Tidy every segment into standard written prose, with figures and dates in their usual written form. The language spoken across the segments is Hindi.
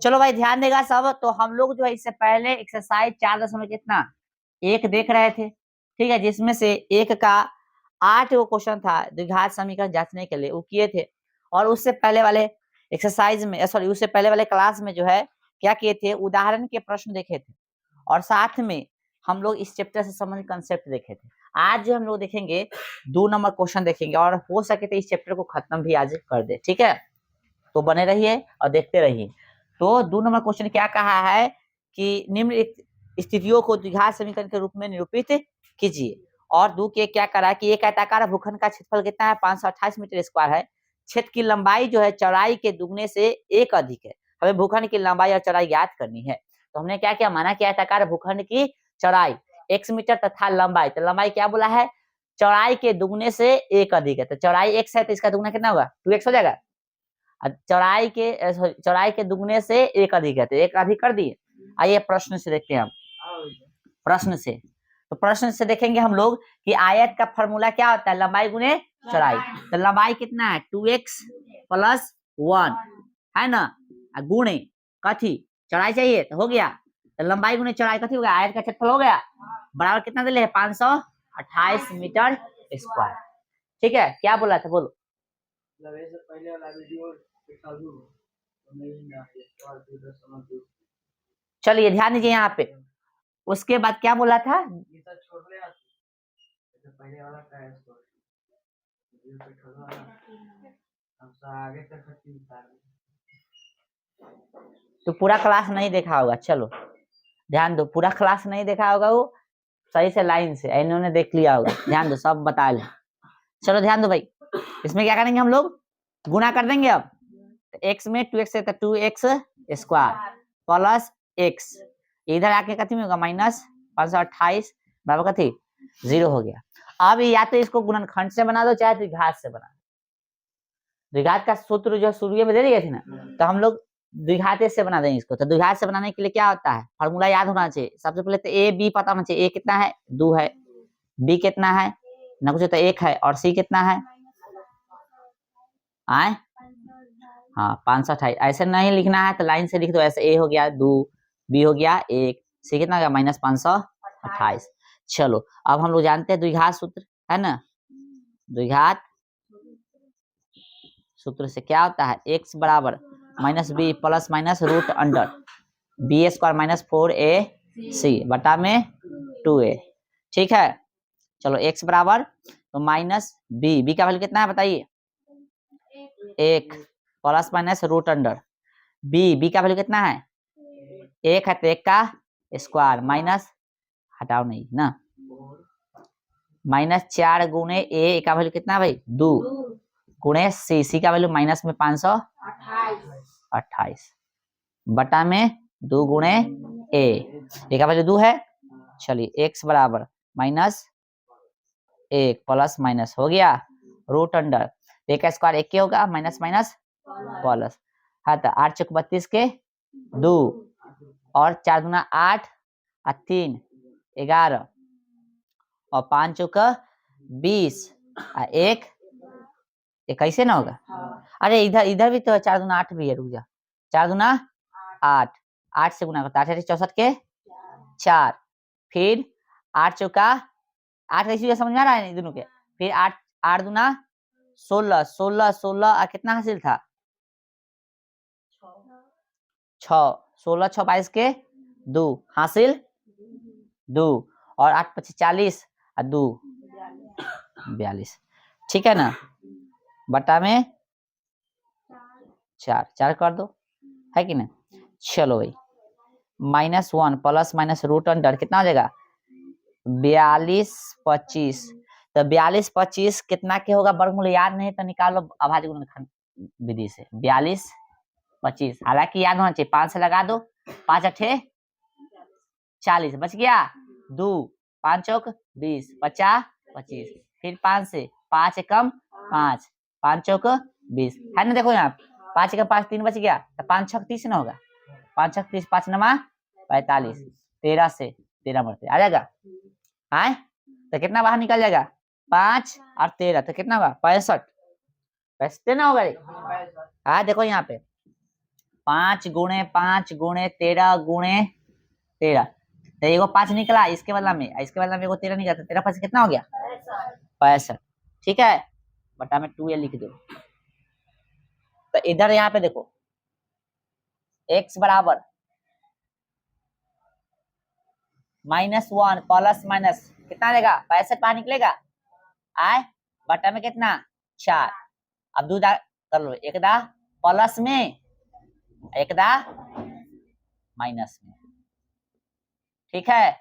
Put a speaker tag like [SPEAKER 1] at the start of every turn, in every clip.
[SPEAKER 1] चलो भाई ध्यान देगा सब। तो हम लोग जो है इससे पहले एक्सरसाइज 4 कितना 1 देख रहे थे, ठीक है, जिसमें से 1 का 8 वो क्वेश्चन था द्विघात समीकरण जांचने के लिए, वो किए थे। और उससे पहले वाले एक्सरसाइज में सॉरी उससे पहले वाले क्लास में जो है क्या किए थे, उदाहरण के प्रश्न देखे थे, और साथ में हम लोग इस चैप्टर से संबंधित कंसेप्ट देखे थे। आज जो हम लोग देखेंगे 2 नंबर क्वेश्चन देखेंगे, और हो सके तो इस चैप्टर को खत्म भी आज कर दे, ठीक है। तो बने रहिए और देखते रहिए। तो 2 नंबर क्वेश्चन क्या कहा है कि निम्न स्थितियों को द्विघात समीकरण के रूप में निरूपित कीजिए। और 2 के क्या करा कि एक आयताकार भूखंड का क्षेत्रफल कितना है, 528 मीटर स्क्वायर है। क्षेत्र की लंबाई जो है चौड़ाई के दुगने से 1 अधिक है। हमें भूखंड की लंबाई और चौड़ाई ज्ञात करनी है। तो हमने क्या किया, माना कि आयताकार भूखंड की चौड़ाई x मीटर तथा लंबाई, तो लंबाई क्या बोला है, चौड़ाई के दुगने से 1 अधिक है। तो चौड़ाई x है तो इसका दुगना कितना होगा, 2x हो जाएगा। चौड़ाई के दुगने से 1 अधिक है, तो 1 अधिक कर दिए। आइए प्रश्न से देखते हैं हम। प्रश्न से तो प्रश्न से देखेंगे हम लोग कि आयत का फॉर्मूला क्या होता है, लंबाई गुने चौड़ाई। तो लंबाई कितना है 2x प्लस 1 है ना, गुणे कथी चौड़ाई चाहिए, तो हो गया। तो लंबाई गुने चौड़ाई कथी हो गया, आयत का क्षेत्रफल हो गया, बराबर कितना दिले है 528 मीटर स्क्वायर। ठीक है, क्या बोला था बोलो। पहले वाला वीडियो चलिए ध्यान दीजिए यहाँ पे। उसके बाद क्या बोला था, पहले वाला तो पूरा क्लास नहीं देखा होगा, चलो ध्यान दो, पूरा क्लास नहीं देखा होगा वो सही से लाइन से इन्होंने देख लिया होगा, ध्यान दो सब बता ले। चलो ध्यान दो भाई, इसमें क्या करेंगे हम लोग, गुणा कर देंगे। अब x में 2x है तो 2x स्क्वायर प्लस x, इधर आके कथी में होगा माइनस 528 बराबर कथी 0 हो गया। अब या तो इसको गुणनखंड से बना दो चाहे द्विघात से बना दो। द्विघात का सूत्र जो शुरू में दे दिए थे ना, तो हम लोग द्विघात से बना देंगे इसको। तो द्विघात से बनाने के लिए क्या होता है, फॉर्मूला याद होना चाहिए। सबसे पहले तो ए बी पता होना चाहिए, ए कितना है 2 है, बी कितना है ना कुछ तो 1 है, और सी कितना है आए हाँ 528। ऐसे नहीं लिखना है तो लाइन से लिख दो, ऐसे ए हो गया 2, बी हो गया 1, सी कितना गया माइनस 528। चलो अब हम लोग जानते हैं द्विघात सूत्र है ना, द्विघात सूत्र से क्या होता है, x बराबर minus B plus minus root under B square minus 4ac बटा में 2a। ठीक है, चलो x बराबर तो माइनस बी का वैल्यू कितना है बताइए, 1 plus minus root under B का वैल्यू कितना है 1 है तो 1 का स्क्वायर माइनस हटाओ नहीं ना, माइनस 4 गुणे ए का वैल्यू कितना है भाई 2 गुणे सी का वैल्यू माइनस में 528 बटा में 2 गुणे ए का वैल्यू 2 है। चलिए x बराबर माइनस 1 प्लस माइनस हो गया रूट अंडर ए का स्क्वायर 1 के होगा माइनस माइनस प्लस, हाँ तो 8 चौक 32 के 2 और 4 दूना 8 और 3 11 और 5 चौक 20 और 1 कैसे ना होगा, अरे इधर भी तो 4 दूना 8 भी है, रुक जा 4 दूना 8, 8 से गुना करता 8 64 के 4, फिर 8 चौका 8 कैसी समझ में आ रहा है दोनों के, फिर 8 दूना 16 16 16 और कितना हासिल था 6 16 6 22 के 2 हासिल 2 और 8 25 40 और 2 42। ठीक है ना, बटा में 4 कर दो है कि ना। चलो भाई -1 प्लस माइनस रूट अंडर कितना हो जाएगा 42 25, तो 42 25 कितना के होगा वर्गमूल याद नहीं तो निकालो अभाज्य गुणनखंड विधि से 42 25, हालांकि याद होना चाहिए 5 से लगा दो 5 अठे 40 बच गया 2 5 चौक 20 50 25, फिर 5 से 5 एकम 5 5 चौक 20 है ना, देखो यहाँ 5 एकम 5 3 बच गया तो 5 छक 30 ना होगा, 5 छक 30 5 नमा 45, 13 से 13 बढ़ते आ जाएगा आए, तो कितना बाहर निकल जाएगा 5 और 13 तो कितना होगा 65 ना होगा। हाँ देखो यहाँ पे 5 गुणे 5 गुणे 13 गुणे 13, तो एगो 5 निकला इसके बदला में, इसके बदला में एगो 13 निकला, तो 13 5 कितना हो गया 65। ठीक है, बटा में 2a लिख दो। तो इधर यहाँ पे देखो x बराबर -1 प्लस माइनस कितना देगा 65 बाहर निकलेगा, आए बटा में कितना 4। अब दो कर लो, एक दा प्लस में एक दा माइनस में। ठीक है,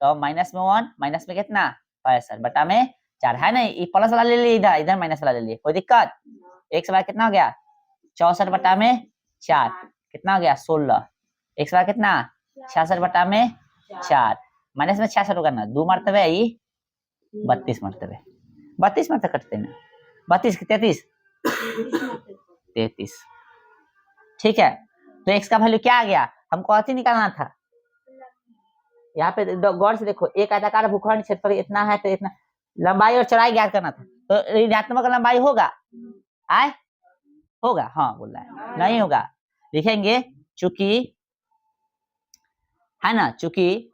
[SPEAKER 1] तो माइनस में 1 माइनस में कितना 65 बटा में 4 है ना, ये प्लस वाला ले लिए, इधर इधर माइनस वाला ले लिए, कोई दिक्कत। एक सवाल कितना हो गया 64 बटा में 4 कितना हो गया 16, एक सवाल कितना 66 बटा में 4 माइनस में 66 होगा ना, 2 मरतबे आई 32 मरतबे, 32 मरतबे कटते ना, 32 की 33। ठीक है, तो x का वैल्यू क्या आ गया, हमको अति निकालना था। यहाँ पे गौर से देखो, एक आयताकार भूखंड क्षेत्रफल इतना है, तो इतना लंबाई और चौड़ाई ज्ञात करना था, तो ऋणात्मक लंबाई होगा, आए होगा, हाँ बोल रहा है नहीं होगा, लिखेंगे चूंकि है ना, चूंकि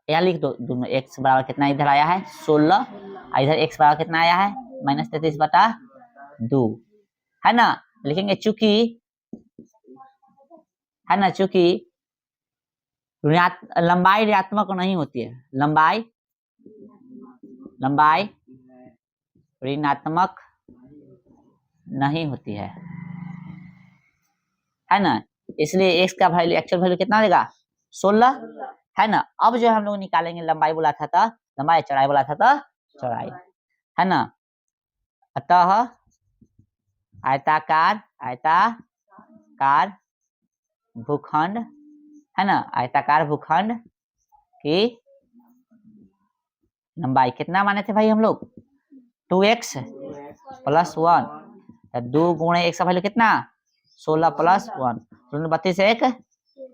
[SPEAKER 1] यहाँ लिख दो दोनों, x बराबर कितना इधर आया है 16, इधर x बराबर कितना आया है -33 बटा 2, है ना। लिखेंगे चूंकि है ना, चूंकि लंबाई ऋणात्मक नहीं होती है, लंबाई ऋणात्मक नहीं होती है ना, इसलिए x का वैल्यू एक्चुअल वैल्यू कितना देगा 16, है ना। अब जो हम लोग निकालेंगे लंबाई बोला था तो लंबाई, चौड़ाई बोला था तो चौड़ाई, है ना। अतः आयताकार भूखंड, है ना, आयताकार भूखंड की लंबाई कितना माने थे भाई हम लोग 2x + 1, 2 गुणे x का वैल्यू कितना 16 + 1, 32 1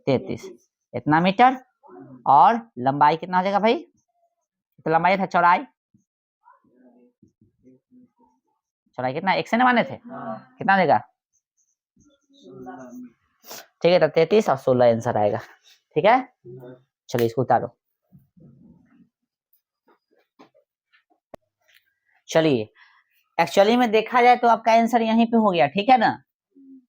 [SPEAKER 1] 33 इतना मीटर, और लंबाई कितना हो जाएगा भाई, तो लंबाई था चौड़ाई कितना x से ना माने थे, कितना देगा ठीक है, तो 33 और 16 आंसर आएगा। ठीक है, चलिए इसको उतारो। चलिए एक्चुअली में देखा जाए तो आपका आंसर यहीं पे हो गया, ठीक है ना।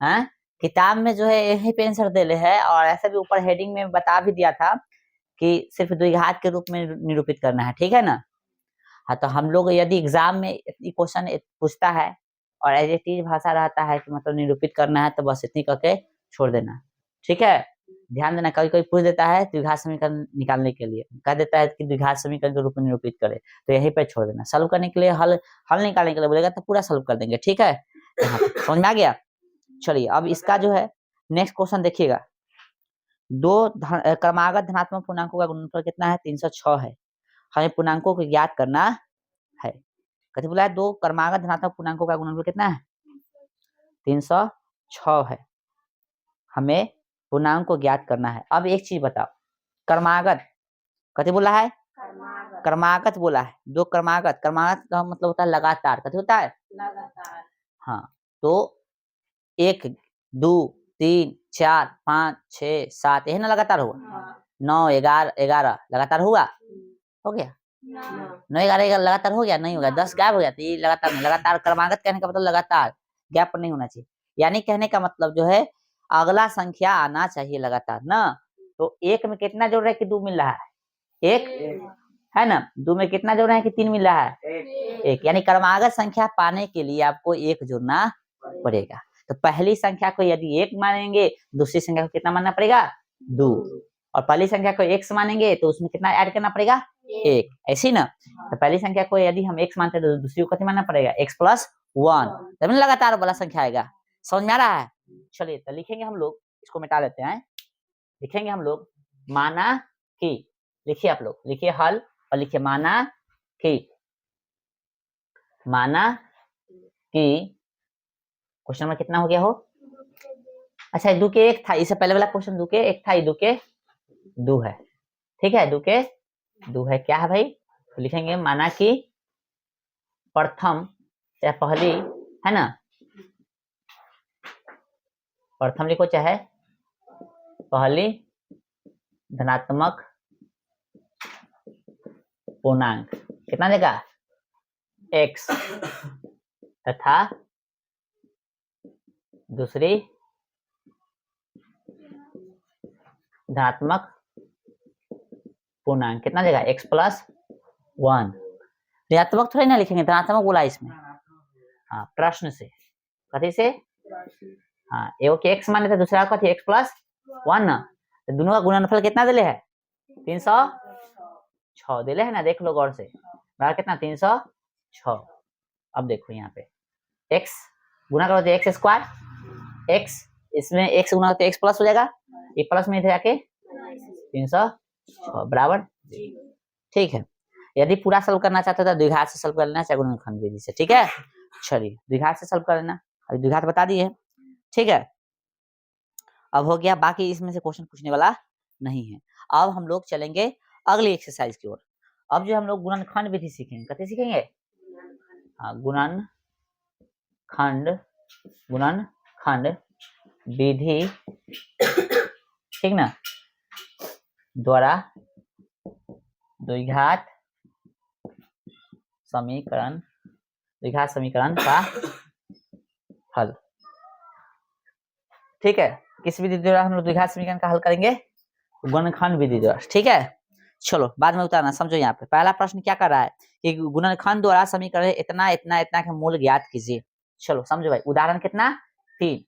[SPEAKER 1] हाँ, किताब में जो है यहीं पे आंसर दे है, और ऐसे भी ऊपर हेडिंग में बता भी दिया था कि सिर्फ द्विघात के रूप में निरूपित करना है, ठीक है ना। हाँ, तो हम लोग यदि एग्जाम में क्वेश्चन पूछता है और एज ए टीज भाषा रहता है कि मतलब निरूपित करना है, तो बस इतनी करके छोड़ देना, ठीक है। ध्यान देना, कभी कोई पूछ देता है द्विघात समीकरण निकालने के लिए, कह देता है कि द्विघात समीकरण के रूप में निरूपित करे, तो यहीं पे छोड़ देना। सॉल्व करने के लिए हल निकालने के लिए बोलेगा तो पूरा सॉल्व कर देंगे, ठीक है। समझ में आ गया। चलिए अब इसका जो है नेक्स्ट क्वेश्चन देखिएगा, दो क्रमागत धनात्मक पूर्णांकों का गुणनफल कितना है 306 है, हमें पूर्णांकों को ज्ञात करना है। कैसे बोला है, दो क्रमागत धनात्मक पूर्णांकों का गुणनफल कितना है 306 है, हमें पूर्णांक को ज्ञात करना है। अब एक चीज बताओ, क्रमागत कैसे बोला है, क्रमागत बोला है, दो क्रमागत का मतलब होता है लगातार, कैसे होता है लगातार। हाँ, तो 1 2 3 4 5 6 7 यही ना लगातार हुआ, 9 11 लगातार हुआ, हो गया 9 11 लगातार हो गया, नहीं होगा 10 गायब हो गया, तो ये लगातार नहीं। लगातार क्रमागत कहने का मतलब लगातार, गैप नहीं होना चाहिए, यानी कहने का मतलब जो है अगला संख्या आना चाहिए लगातार ना। तो 1 में कितना जोड़ रहा है कि 2 मिल रहा है, 1 है ना, 2 में कितना जोड़ रहा है कि 3 मिल रहा है 1, यानी क्रमागत संख्या पाने के लिए आपको 1 जोड़ना पड़ेगा। तो पहली संख्या को यदि 1 मानेंगे, दूसरी संख्या को कितना मानना पड़ेगा 2, और पहली संख्या को x मानेंगे तो उसमें कितना ऐड करना पड़ेगा 1, ऐसी ना। तो पहली संख्या को यदि हम x मानते हैं तो दूसरी को कितना मानना पड़ेगा x + 1, तब लगातार वाला संख्या आएगा। समझ में आ रहा है। चलिए तो लिखेंगे हम लोग, इसको मिटा लेते हैं, लिखेंगे हम लोग माना कि, लिखिए आप लोग, लिखिए हल और लिखिए माना कि क्वेश्चन नंबर कितना हो गया हो, अच्छा 2 के 1 था, इससे पहले वाला क्वेश्चन 2 के 1 था, 2 के 2 है, ठीक है 2 के 2 है, क्या है भाई, तो लिखेंगे माना कि प्रथम या पहली, है ना, प्रथम लिखो चाहे पहली धनात्मक पूर्णांक कितना देगा x तथा दूसरी धनात्मक पूर्णांक कितना देगा x + 1। ऋणात्मक थोड़ी ना लिखेंगे, धनात्मक बोला इसमें। हाँ प्रश्न से, कथी से? हाँ एगो के x माने थे, दूसरा कथी x + 1 ना, तो दोनों का गुणनफल कितना दिले है 306 दिले है ना, देख लो गौर से, बराबर कितना 306। अब देखो यहाँ पे x गुना करो तो x², x इसमें x गुना तो x प्लस हो जाएगा, ये प्लस में इधर जाके 306 बराबर। ठीक है, यदि पूरा सॉल्व करना चाहते हो तो द्विघात से सॉल्व कर लेना, चाहे गुणनखंड विधि से। ठीक है, चलिए द्विघात से सॉल्व कर लेना, अभी द्विघात बता दिए। ठीक है, अब हो गया, बाकी इसमें से क्वेश्चन पूछने वाला नहीं है। अब हम लोग चलेंगे अगली एक्सरसाइज की ओर। अब जो हम लोग गुणनखंड विधि सीखेंगे, कैसे सीखेंगे? हाँ गुणनखंड विधि, ठीक ना, द्वारा द्विघात समीकरण का हल। ठीक है, किस विधि द्वारा हम लोग द्विघात समीकरण का हल करेंगे? गुणनखंड विधि द्वारा। ठीक है, चलो बाद में उतारना, समझो। यहाँ पे पहला प्रश्न क्या कर रहा है कि गुणनखंड द्वारा समीकरण इतना इतना इतना के मूल ज्ञात कीजिए। चलो समझो भाई, उदाहरण कितना 3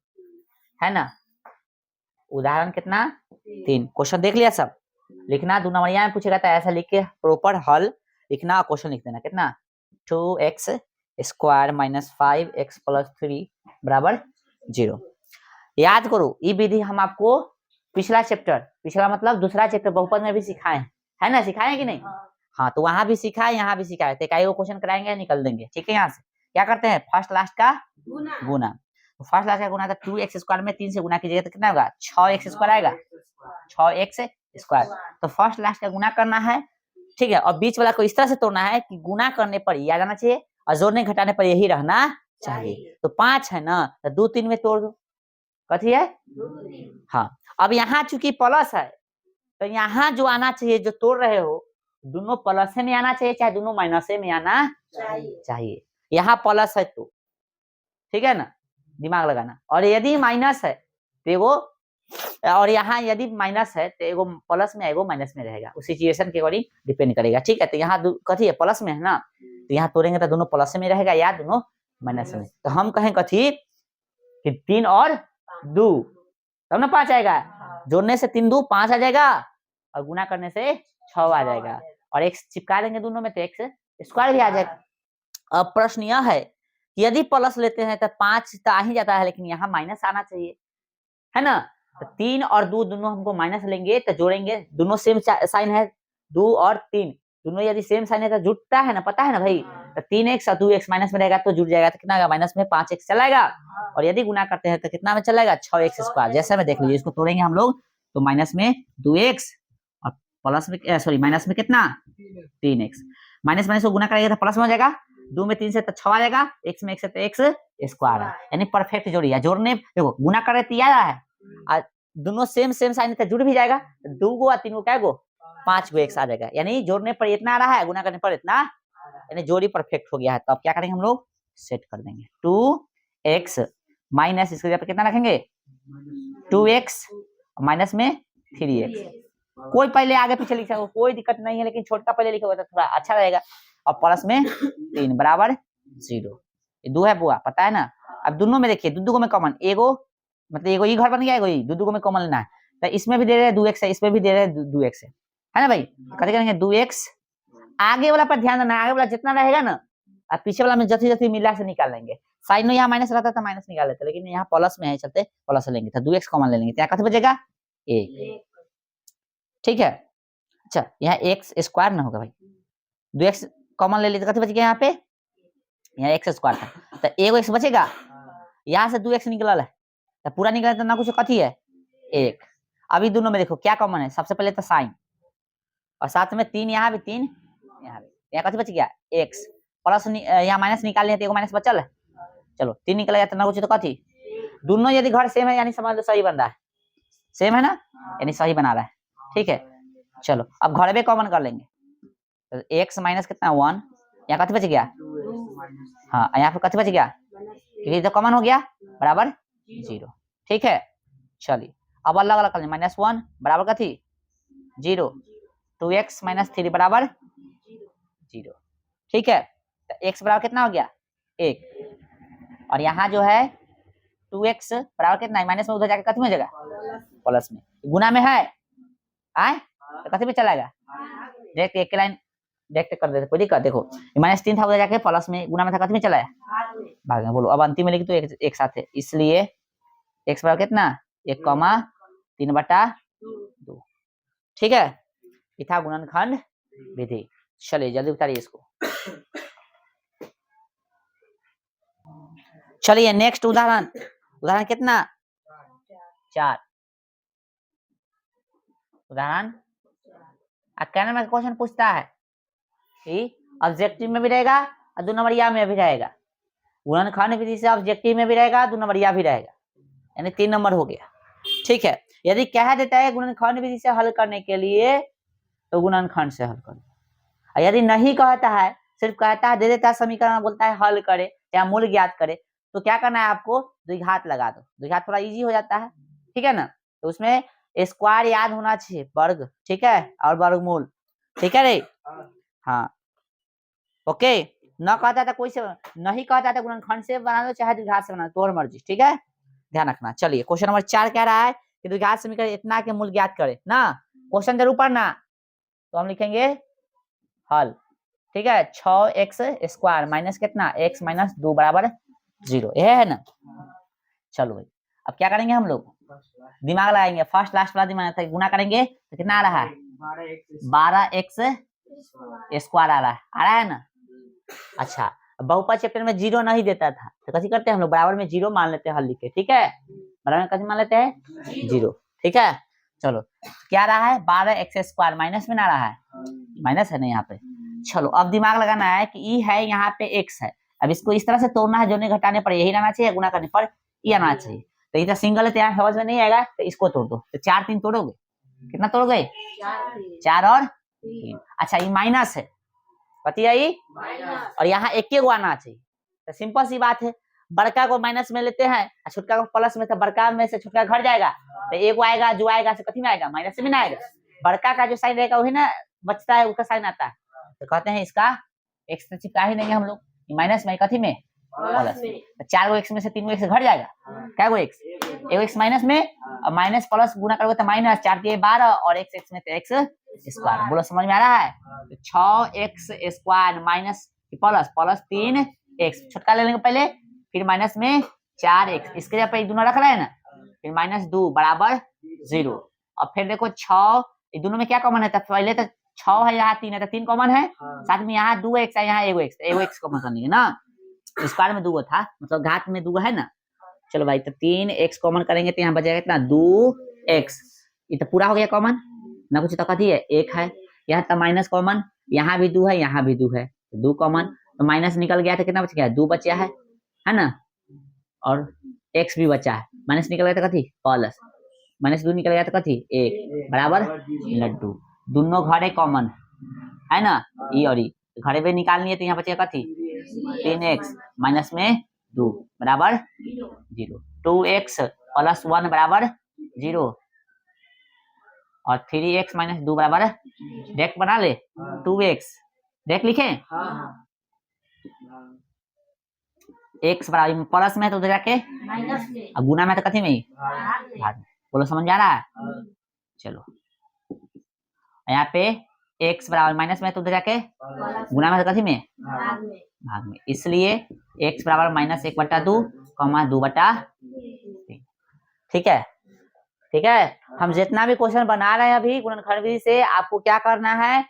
[SPEAKER 1] है ना, उदाहरण कितना 3। क्वेश्चन देख लिया सब, लिखना 2 नंबरिया में पूछेगा तो ऐसा लिख के प्रॉपर हल लिखना, क्वेश्चन लिख देना। कितना 2x² - 5x + 3 बराबर 0। याद करो ये विधि हम आपको पिछला चैप्टर, पिछला मतलब दूसरा चैप्टर बहुपद में भी सिखाए है ना, सिखाए कि नहीं? हाँ तो वहां भी सिखाए, यहाँ भी सिखाए, तो कई क्वेश्चन कराएंगे, निकल देंगे। ठीक है, यहाँ से क्या करते हैं, फर्स्ट लास्ट का गुना। तो फर्स्ट लास्ट का गुना था 2x² में 3 से गुना कीजिएगा तो कितना होगा 6x² आएगा, 6x²। तो फर्स्ट लास्ट का गुना करना है। ठीक है, और बीच वाला को इस तरह से तोड़ना है कि गुना करने पर याद आना चाहिए और जोड़ने घटाने पर यही रहना चाहिए। तो 5 है ना, तो 2 3 में तोड़ दो, कथी है? हाँ, अब यहाँ चूंकि प्लस है तो यहाँ जो आना चाहिए, जो तोड़ रहे हो, दोनों प्लस में आना चाहिए चाहे दोनों माइनस में आना चाहिए। यहाँ प्लस है तो ठीक है ना, दिमाग लगाना। और यदि माइनस है तो एगो, और यहाँ यदि माइनस है तो एगो प्लस में एगो माइनस में रहेगा, उस सिचुएशन के अकॉर्डिंग डिपेंड करेगा। ठीक है, तो यहाँ कथी है, प्लस में है ना, तो यहाँ तोड़ेंगे तो दोनों प्लस में रहेगा या दोनों माइनस में। तो हम कहें कथी कि 3 और 2 तब ना 5 आएगा, जोड़ने से 3 2 5 आ जाएगा और गुना करने से 6 आ जाएगा, और x चिपका देंगे दोनों में तो x² भी आ जाएगा। अब प्रश्न यह है कि यदि प्लस लेते हैं तो 5 तो आ ही जाता है, लेकिन यहाँ माइनस आना चाहिए है ना। तो 3 और 2 दोनों हमको माइनस लेंगे तो जोड़ेंगे, दोनों सेम साइन है, 2 और 3 दोनों यदि सेम साइन है तो जुड़ता है ना, पता है ना भाई। तो 3x और 2x माइनस में रहेगा तो जुड़ जाएगा, तो कितना आएगा माइनस में 5x चलाएगा, और यदि गुना करते हैं तो कितना में चलेगा 6x²। जैसे में देख लीजिए, इसको तोड़ेंगे हम लोग तो माइनस में 2x और प्लस में सॉरी माइनस में कितना 3x, माइनस माइनस को गुना करेंगे तो प्लस में हो जाएगा, 2 में 3 से तो 6 आ जाएगा, x में 1 से तो x² है, यानी परफेक्ट जोड़ी है। जोड़ने देखो गुना करे तो याद है, और दोनों सेम साइन तो जुड़ भी जाएगा, 2 गो और 3 गो क्या गो 5 गो x आ जाएगा, यानी जोड़ने पर इतना आ रहा है, गुना करने पर इतना, यानी जोड़ी परफेक्ट हो गया है। तो अब क्या करेंगे हम लोग, सेट कर देंगे 2x माइनस, इसके जगह पे कितना रखेंगे 2x माइनस में 3x। कोई पहले आगे पीछे लिख सकते, कोई दिक्कत नहीं है, लेकिन छोटा पहले लिखोगे तो थोड़ा अच्छा रहेगा। और प्लस में 3 बराबर 0, ये 2 है बुआ, पता है ना। अब दोनों में देखिए 2 में कॉमन, एगो मतलब एगो ये घर बन गया, एगो ये 2 में कॉमन लेना है, तो इसमें भी दे रहे हैं 2x है, इसमें भी दे रहे हैं 2x है ना भाई। कैसे करेंगे 2x, आगे वाला पर ध्यान देना, आगे वाला जितना रहेगा ना, और पीछे वाला में जथी जथी मिला से निकाल लेंगे। साइन में यहाँ माइनस रहता था माइनस निकाल लेते, लेकिन यहाँ प्लस में है चलते प्लस लेंगे, तो 2x कॉमन ले लेंगे, तो यहाँ कैसे बचेगा 1। ठीक है, अच्छा यहाँ x² ना होगा भाई, 2x कॉमन ले लेते, कैसे बच गया यहाँ पे, यहाँ x² था तो एगो x बचेगा, यहाँ से 2x निकला है तो पूरा निकला तो ना कुछ कथी है 1। अभी दोनों में देखो क्या कॉमन है, सबसे पहले तो साइन, और साथ में 3 यहाँ भी 3 यहाँ भी, यहाँ कथी बच गया x, प्लस यहाँ माइनस निकाल लिया तो एगो माइनस बचल है, चलो 3 निकल गया तो ना कुछ तो कथी दोनों यदि घर सेम है यानी समझ लो सही बन रहा है, सेम है ना, यानी सही बना रहा है। ठीक है, चलो अब घर में कॉमन कर लेंगे, तो x माइनस कितना 1, यहाँ कथी बच गया, हाँ यहाँ पे कथी बच गया, क्योंकि तो कॉमन हो गया, बराबर 0। ठीक है, चलिए अब अलग अलग कर लेंगे, -1 बराबर कथी 0, 2x माइनस 3 बराबर 0। ठीक है, तो x बराबर कितना हो गया 1, और यहाँ जो है 2x बराबर कितना है, माइनस में उधर जाके कथी में जगह प्लस में, गुना में है आए तो कथी में चला गया, देख एक लाइन देखते कर देते, कोई दिक्कत, देखो -3 था उधर जाके प्लस में, गुना में था कथी में चला है भाग में। बोलो अब अंतिम में लिखी तो एक साथ है, इसलिए x बराबर कितना 1,3/2। ठीक है, ये था गुणनखंड विधि। चलिए जल्दी उतारिए इसको। चलिए नेक्स्ट उदाहरण, उदाहरण कितना 4, उदाहरण क्या में क्वेश्चन पूछता है कि ऑब्जेक्टिव में भी रहेगा और 2 नंबरिया में भी रहेगा, गुणनखंड विधि से ऑब्जेक्टिव में भी रहेगा 2 नंबरिया भी रहेगा, यानी 3 नंबर हो गया। ठीक है, यदि कह देता है गुणनखंड विधि से हल करने के लिए तो गुणनखंड से हल करो, और यदि नहीं कहता है, सिर्फ कहता है, दे देता है समीकरण, बोलता है हल करे या मूल ज्ञात करे, तो क्या करना है आपको, द्विघात लगा दो, द्विघात थोड़ा इजी हो जाता है। ठीक है ना, तो उसमें स्क्वायर याद होना चाहिए, वर्ग, ठीक है, और वर्गमूल, ठीक है रे, हाँ ओके। न कहता था कोई से, नहीं कहता था गुणनखंड से बना दो चाहे द्विघात से बना दो, तोर मर्जी, ठीक है, ध्यान रखना। चलिए क्वेश्चन नंबर 4 कह रहा है कि द्विघात समीकरण इतना के मूल ज्ञात करे ना, क्वेश्चन जरूर पढ़ना, तो हम लिखेंगे हल। ठीक है, 6x स्क्वायर माइनस कितना x माइनस 2 बराबर 0, यह है ना। चलो भाई अब क्या करेंगे हम लोग, दिमाग लगाएंगे, फर्स्ट लास्ट वाला दिमाग था, गुना करेंगे तो कितना आ रहा है 12x स्क्वायर आ रहा है ना। अच्छा, बहुपद चैप्टर में 0 नहीं देता था, तो कैसे करते हैं हम लोग, बराबर में 0 मान लेते हैं हल लिख के, ठीक है, बराबर में कैसे मान लेते हैं 0। ठीक है, चलो क्या रहा है 12x स्क्वायर, माइनस में ना रहा है, माइनस है ना यहाँ पे। चलो अब दिमाग लगाना है कि ई है यहाँ पे x है, अब इसको इस तरह से तोड़ना है, जोड़ने घटाने पर यही रहना चाहिए, गुना करने पर ये आना चाहिए, तो इधर सिंगल है तो यहाँ समझ में नहीं आएगा, तो इसको तोड़ दो, तो 4 3 तोड़ोगे, कितना तोड़ोगे 4 और 3। अच्छा ये माइनस है, पति आई, और यहाँ एक गो आना चाहिए, तो सिंपल सी बात है, बड़का को माइनस में लेते हैं और छुटका को प्लस में, तो बड़का में से छुटका घट जाएगा, तो एक आएगा, जो आएगा से कथी में आएगा, माइनस में ना आएगा, बड़का का जो साइन रहेगा वही ना बचता है, उसका साइन आता है, तो कहते हैं इसका एक्स से चिपका ही नहीं हम लोग, माइनस में कथी में प्लस में, तो 4 गो एक्स में से 3 गो एक्स घट जाएगा, क्या गो एक्स, एक एक्स माइनस में, और माइनस प्लस गुना करोगे तो माइनस, 4 के 12 और एक्स एक्स में तो एक्स स्क्वायर। बोलो समझ में आ रहा है, तो 6x square minus plus plus 3x, छुटका ले लेंगे पहले, फिर माइनस में 4x, इसके जगह पे दोनों रख रहे हैं ना, फिर -2 बराबर 0, और फिर देखो 6, दोनों में क्या कॉमन है, तो पहले तो 6 है, यहाँ 3 है, तो 3 कॉमन है, साथ में यहाँ 2x है, यहाँ 1x कॉमन कर लेंगे ना, स्क्वायर में 2 था, मतलब घात में 2 है ना। चलो भाई, तो 3x कॉमन करेंगे तो यहाँ बचेगा कितना 2x, ये तो पूरा हो गया कॉमन, ना कुछ तो कथी है 1 है, यहाँ तो माइनस कॉमन, यहाँ भी 2 है, यहाँ भी 2 है, 2 कॉमन, तो माइनस निकल गया तो कितना बच गया 2 बचा है ना, और x भी बचा है, माइनस निकल गया तो कथी प्लस, -2 निकल गया तो कथी 1 बराबर लड्डू, दोनों घरे कॉमन है ना, ई और ई घरे पे निकाल लिए तो यहाँ बचेगा कथी 3x माइनस में 2 बराबर 0, 2x प्लस 1 बराबर 0, और 3x माइनस 2 बराबर, डेक बना ले 2x, डेक लिखे x बराबर प्लस में तो उधर जाके माइनस में, अब गुना में तो कथी में भाग में। बोलो समझ में आ रहा है, चलो यहाँ पे x बराबर माइनस में तो उधर जाके गुना में तो कथी में भाग में, इसलिए x बराबर -1/2, 2/3। ठीक है, ठीक है, हम जितना भी क्वेश्चन बना रहे हैं अभी गुणनखंड विधि से, आपको क्या करना है,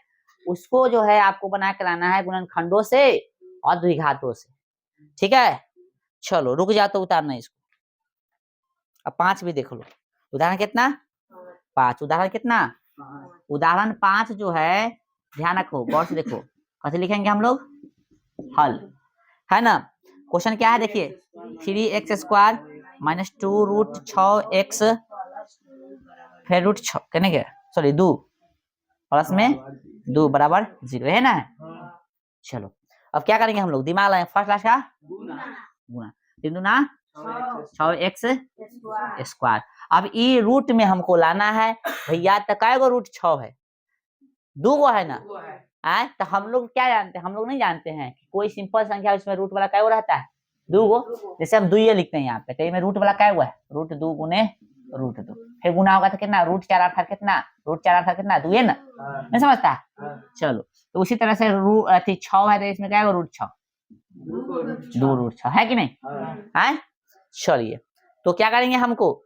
[SPEAKER 1] उसको जो है आपको बना के लाना है गुणनखंडों से और द्विघातों से। ठीक है, चलो रुक जा, तो उतारना इसको, अब 5 भी देख लो, उदाहरण कितना 5, उदाहरण कितना, उदाहरण 5 जो है, ध्यान रखो, गौर से देखो, कैसे लिखेंगे हम लोग हल, है ना। क्वेश्चन क्या है देखिए, 3x square minus 2 root 6x फिर रूट 6 कहने के सॉरी 2 प्लस में 2 बराबर 0 है ना। चलो अब क्या करेंगे हम लोग, दिमाग लगाएंगे, फर्स्ट क्लास का गुना 3 दूना 6x स्क्वायर। अब ये रूट में हमको लाना है भैया, तो काय गो रूट 6 है, 2 गो है ना। आए तो हम लोग क्या जानते हैं, हम लोग नहीं जानते हैं कि कोई सिंपल संख्या उसमें रूट वाला काय गो रहता है, 2 गो। जैसे हम 2 ये लिखते हैं यहाँ पे, तो में रूट वाला काय हुआ है, रूट 2 गुने रूट 2, फिर गुना होगा तो कितना, रूट 4 8 कितना, रूट 4 8 कितना 2 है ना, नहीं समझता। चलो तो उसी तरह से रूट 6 है तो इसमें क्या है, रूट 6 2 रूट 6 है कि नहीं है। चलिए तो क्या करेंगे, हमको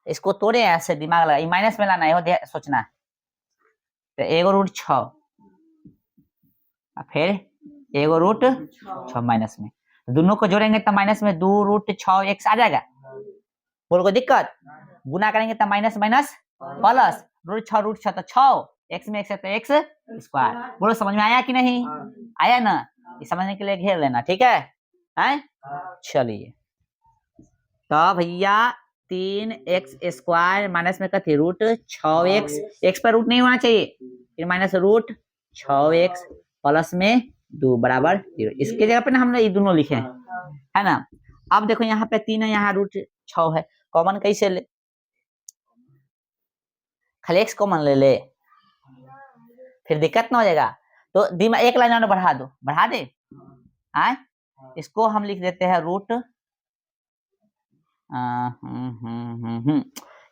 [SPEAKER 1] इसको तोड़े ऐसे दिमाग लगा, माइनस में लाना है, सोचना है। तो एगो रूट 6 फिर एगो रूट 6 माइनस में, दोनों को जोड़ेंगे तो माइनस में 2 रूट 6x आ जाएगा। बोलो कोई दिक्कत, गुना करेंगे तो माइनस माइनस प्लस रूट 6 तो 6 x में x है तो x स्क्वायर। बोलो समझ में आया कि नहीं आया ना, ये समझने के लिए घेर लेना, ठीक है हैं। चलिए तो भैया 3x स्क्वायर माइनस में कथी रूट 6x, x पर रूट नहीं होना चाहिए, फिर माइनस रूट 6x प्लस में 2 बराबर 0। इसके जगह पे ना हमने ये दोनों लिखे हैं है ना। अब देखो यहाँ पे 3 है, यहाँ रूट 6 है, कॉमन कैसे ले, खाली x कॉमन ले ले, फिर दिक्कत ना हो जाएगा। तो दिमाग एक लाइन और बढ़ा दो, बढ़ा दे आए, इसको हम लिख देते हैं रूट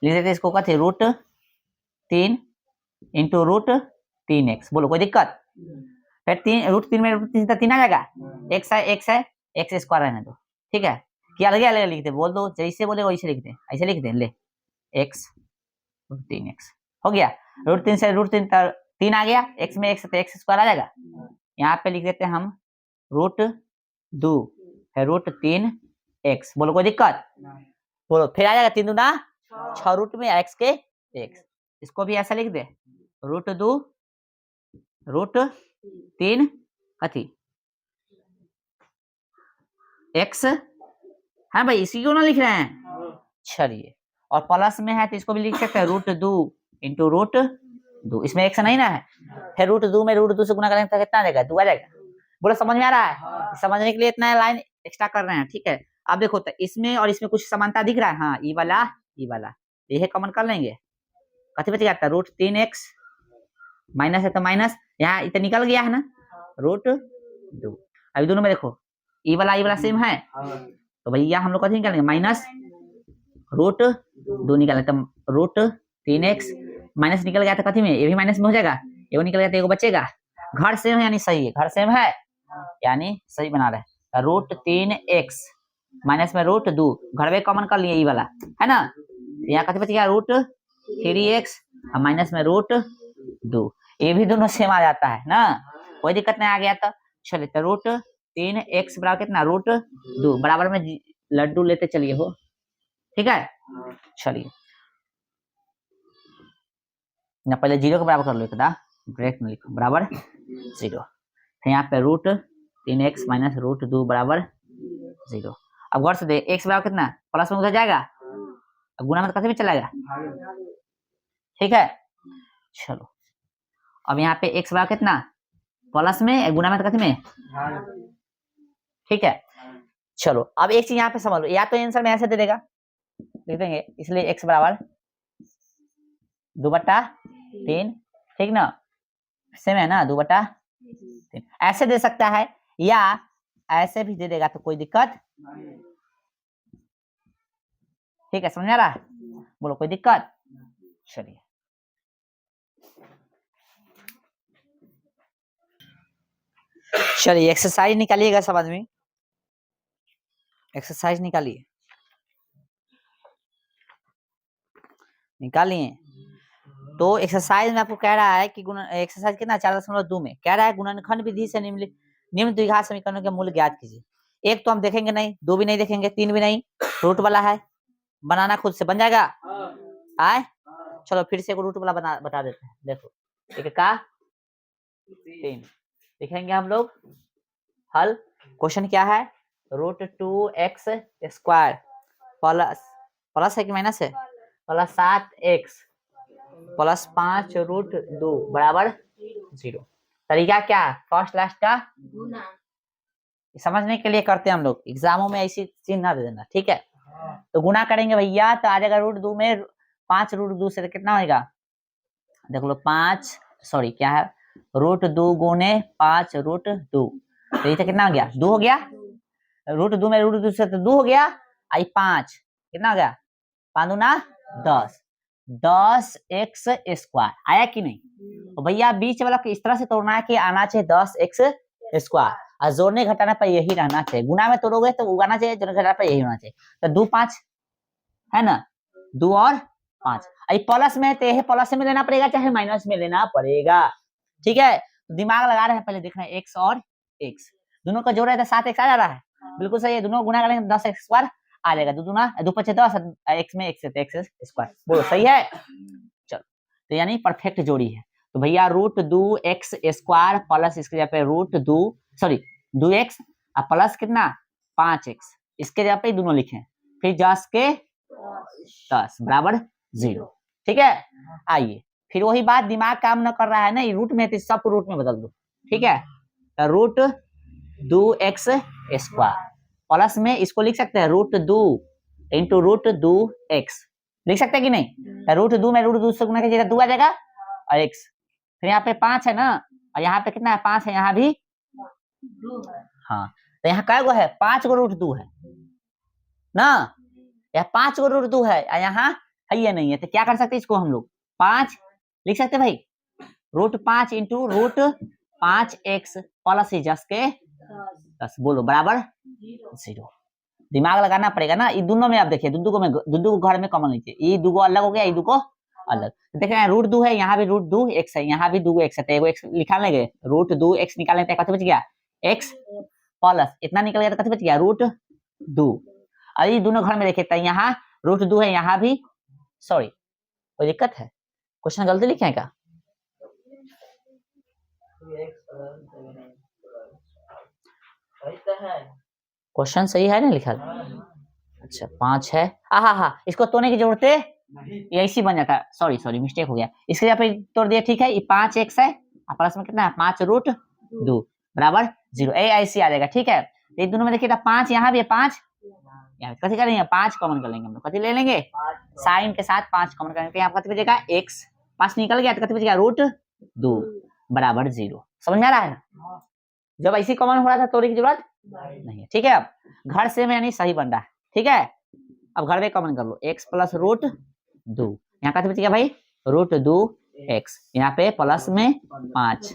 [SPEAKER 1] लिख देते इसको कहते रूट 3 इंटू रूट 3x। बोलो कोई दिक्कत, फिर 3 रूट 3 में रूट 3 तो 3 आ जाएगा, x है x स्क्वायर रहने दो, ठीक है। क्या अलग अलग लिख दे, बोल दो जैसे बोले वैसे लिख दे, ऐसे लिख दे ले x रूट 3x हो गया। रूट 3 से रूट 3 3 आ गया, x में x तो x स्क्वायर आ जाएगा। यहाँ पे लिख देते हैं हम रूट 2 है रूट 3x। बोलो कोई दिक्कत, बोलो फिर आ जाएगा 3 दूना 6 रूट में x के x, इसको भी ऐसा लिख दे रूट 2 रूट 3 कथी x है भाई, इसी क्यों ना लिख रहे हैं। चलिए और प्लस में है तो इसको भी लिख सकते हैं रूट 2 इंटू रूट 2, इसमें x नहीं ना है, फिर रूट 2 में रूट 2 से गुना करेंगे तो कितना आ जाएगा, 2 आ जाएगा। बोलो समझ में आ रहा है, समझने के लिए इतना लाइन एक्स्ट्रा कर रहे हैं, ठीक है। अब देखो तो इसमें और इसमें कुछ समानता दिख रहा है, हाँ ई वाला ये कॉमन कर लेंगे, कथी बच जाता है रूट 3x माइनस है तो माइनस, यहाँ इतना निकल गया है ना रूट 2। अभी दोनों में देखो ई वाला सेम है, तो भैया हम लोग कथी निकालेंगे माइनस रूट 2 निकाले तो रूट 3x माइनस निकल गया तो कथी में, ये भी माइनस में हो जाएगा, एगो निकल गया तो एगो बचेगा, घर सेम है यानी सही है, घर सेम है यानी सही बना रहे हैं। रूट 3x माइनस में रूट 2 घर में कॉमन कर लिए ई वाला है ना, यहाँ कथी बच गया रूट 3x और माइनस में रूट 2, ये भी दोनों सेम आ जाता है ना, कोई दिक्कत नहीं आ गया तो। चलिए तो रूट 3x बराबर कितना रूट 2 बराबर में लड्डू लेते चलिए हो, ठीक है। चलिए ना पहले 0 के बराबर कर लो, एकदा ब्रेक में लिखो बराबर 0, फिर यहाँ पे रूट 3x माइनस रूट 2 बराबर 0। अब गौर से दे x बराबर कितना प्लस में उधर जाएगा, अब गुना में तो कैसे भी चलाएगा, ठीक है। चलो अब यहाँ पे x बराबर कितना प्लस में, गुना में तो कैसे में, ठीक है। चलो अब एक चीज यहाँ पे समझ लो, या तो आंसर में ऐसे दे देगा लिख देंगे, इसलिए x बराबर 2/3, ठीक ना, सेम है ना 2/3 ऐसे दे सकता है, या ऐसे भी दे देगा तो कोई दिक्कत, ठीक है समझ आ रहा है, बोलो कोई दिक्कत। चलिए चलिए एक्सरसाइज निकालिएगा सब आदमी, एक्सरसाइज निकालिए, निकालिए। तो एक्सरसाइज में आपको कह रहा है कि एक्सरसाइज कितना 4.2 में कह रहा है गुणनखंड विधि से निम्न द्विघात समीकरणों के मूल्य ज्ञात कीजिए। एक तो हम देखेंगे नहीं, 2 भी नहीं देखेंगे, 3 भी नहीं, रूट वाला है, बनाना खुद से बन जाएगा आए। चलो फिर से एक रूट वाला बता देते हैं, देखो एक का 3 लिखेंगे हम लोग हल। क्वेश्चन क्या है, √2x स्क्वायर प्लस है कि माइनस है, प्लस 7x प्लस 5√2 बराबर 0। तरीका क्या, फर्स्ट लास्ट का गुना, समझने के लिए करते हैं हम लोग, एग्जामों में ऐसी चीज ना दे देना, ठीक है। तो गुना करेंगे भैया, तो आ जाएगा √2 में 5√2 से तो कितना होगा, देख लो 5 सॉरी क्या है, √2 गुने 5√2 तो ये तो कितना हो गया, 2 हो गया, √2 में √2 से तो 2 हो गया, आई 5 कितना हो गया, 5 दूना 10, 10x स्क्वायर आया कि नहीं। तो भैया बीच वाला इस तरह से तोड़ना है कि आना चाहिए 10x स्क्वायर, और जोड़ने घटाने पर यही रहना चाहिए, गुना में तोड़ोगे तो उगाना चाहिए, जोड़ने घटाने पर यही होना चाहिए। तो 2 5 है ना, 2 और 5, प्लस में तो यही प्लस में लेना पड़ेगा चाहे माइनस में लेना पड़ेगा, ठीक है। तो दिमाग लगा रहे हैं, पहले देख रहे हैं x और x दोनों का जोड़ रहे थे 7x आ जा रहा है, बिल्कुल सही है, दोनों गुना करेंगे 10x स्क्वायर आ जाएगा, 2 दूना 2 5 10, x में x से x स्क्वायर, बोलो सही है। चलो तो यानी परफेक्ट जोड़ी है। तो भैया √2x स्क्वायर प्लस इसके जगह पे √2x और प्लस कितना 5x, इसके जगह पे दोनों लिखे, फिर 10 के 10 बराबर 0, ठीक है। आइए फिर वही बात, दिमाग काम न कर रहा है ना, रूट में तो सब रूट में बदल दो, ठीक है। तो √2x स्क्वायर प्लस में इसको लिख सकते हैं √2 इंटू √2x, लिख सकते हैं कि नहीं। √2 में √2 से गुना कीजिएगा 2 आ जाएगा और x, फिर यहाँ पे 5 है ना, और यहाँ पे कितना है 5 है, यहाँ भी 2 है, हाँ तो यहाँ क्या गो है 5 गो √2 है ना, यह 5 गो √2 है, यहाँ है ये नहीं है, तो क्या कर सकते हैं इसको हम लोग 5 लिख सकते भाई, √5 इंटू √5x प्लस 10 के 10 बोलो बराबर 0। दिमाग लगाना पड़ेगा ना, ये दोनों में आप देखिए दुदू को घर में कॉमन लीजिए, ये दो अलग हो गया, ये दो अलग, देख रहे हैं √2 है, यहाँ भी √2x है, यहाँ भी 2x है, तो एगो x निकाल लेंगे, √2x निकालें तो कत बच गया x प्लस इतना निकल गया, तो कत बच गया √2, और ये दोनों घर में देखे तो यहाँ √2 है, यहाँ भी सॉरी कोई दिक्कत है, क्वेश्चन गलती लिखे हैं क्या, क्वेश्चन सही है ना लिखा, अच्छा 5 है, हाँ इसको तोड़ने की जरूरत है, ये ऐसी बन जाता है, सॉरी मिस्टेक हो गया, इसके यहाँ पे तोड़ दिया, ठीक है, ये 5x है प्लस में कितना है 5√2 बराबर 0, ऐसी आ जाएगा, ठीक है। ये दोनों में देखिए 5 यहाँ भी है, 5 यहाँ कथी करेंगे 5 कॉमन कर लेंगे हम लोग, कथी ले लेंगे साइन के साथ 5 कॉमन करेंगे, यहाँ कथी बचेगा x, 5 निकल गया तो कथी बचेगा √2 बराबर 0, समझ में आ रहा है, जब ऐसी कॉमन हो रहा था तोड़ने की जरूरत नहीं है, ठीक है। अब घर से में यानी सही बन रहा है, ठीक है। अब घर में कॉमन कर लो x प्लस √2, यहाँ कथी बचेगा भाई √2x, यहाँ पे प्लस में 5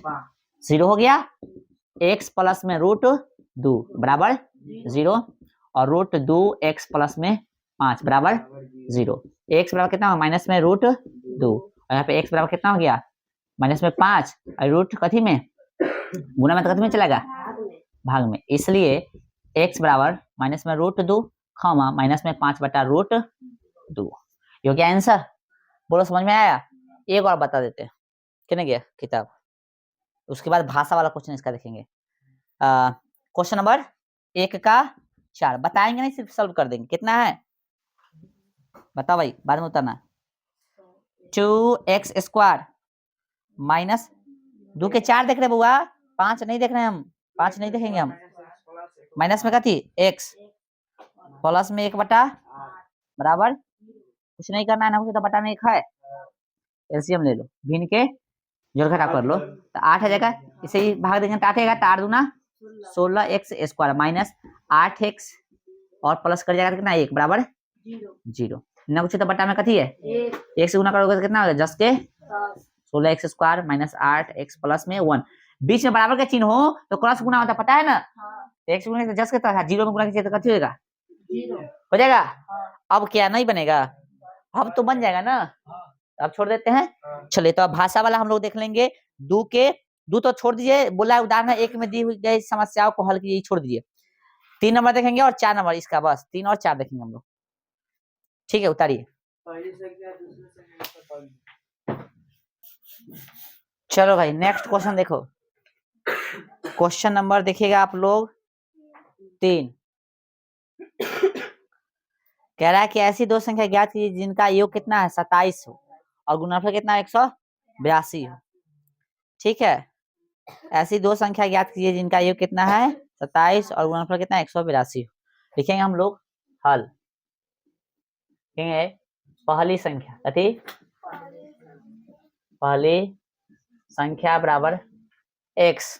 [SPEAKER 1] 0 हो गया, x प्लस में √2 बराबर 0 और √2x प्लस में 5 बराबर 0, x बराबर कितना हो माइनस में √2 और यहाँ पे x बराबर कितना हो गया माइनस में 5 और रूट कथी में गुना में, तो कथी में चलेगा भाग में, इसलिए x बराबर माइनस में √2 खामा माइनस में 5 बटा √2, ये क्या आंसर, बोलो समझ में आया। एक और बता देते हैं कितने गया किताब, उसके बाद भाषा वाला क्वेश्चन इसका देखेंगे, क्वेश्चन नंबर 1 का 4 बताएंगे नहीं, सिर्फ सॉल्व कर देंगे, कितना है बताओ भाई, बाद में उतारना, 2x स्क्वायर माइनस 2 के 4 देख रहे बुआ, 5 नहीं देख रहे हम, 5 नहीं देखेंगे हम, माइनस में कथी x प्लस में 1 बटा बराबर कुछ नहीं करना है ना, कुछ तो बटा में 1 है, एलसीएम ले लो, भिन्न के जोड़ घटा कर लो, तो 8 आ जाएगा, इसे ही भाग देंगे तो 8 आएगा, तो 8 दूना 16x स्क्वायर माइनस 8x और प्लस कर जाएगा कितना 1 बराबर 0, ना कुछ तो बटा में कथी है 1 से गुना करोगे तो कितना होगा 10 के 16x square minus 8x plus में 1, बीच में बराबर का चिन्ह हो तो क्रॉस गुना होता पता है ना, x गुना से 10 के तरह 0 में गुना कीजिए तो कथी होगा 0 हो जाएगा। अब क्या नहीं बनेगा, अब तो बन जाएगा ना, अब छोड़ देते हैं, चलिए तो अब भाषा वाला हम लोग देख लेंगे, 2 तो छोड़ दीजिए, बोला उदाहरण 1 में दी हुई गई समस्याओं को हल कीजिए, छोड़ दीजिए, 3 नंबर देखेंगे और 4 नंबर इसका, बस 3 और 4 देखेंगे हम लोग, ठीक है उतारिए। चलो भाई नेक्स्ट क्वेश्चन देखो, क्वेश्चन नंबर देखिएगा आप लोग 3, कह रहा है कि ऐसी दो संख्या ज्ञात कीजिए जिनका योग कितना है 27 हो और गुणनफल कितना 182 हो। ठीक है, ऐसी दो संख्या ज्ञात कीजिए जिनका योग कितना है 27 और गुणनफल कितना 182 हो। लिखेंगे हम लोग हल, लिखेंगे पहली संख्या अति पहली संख्या बराबर x,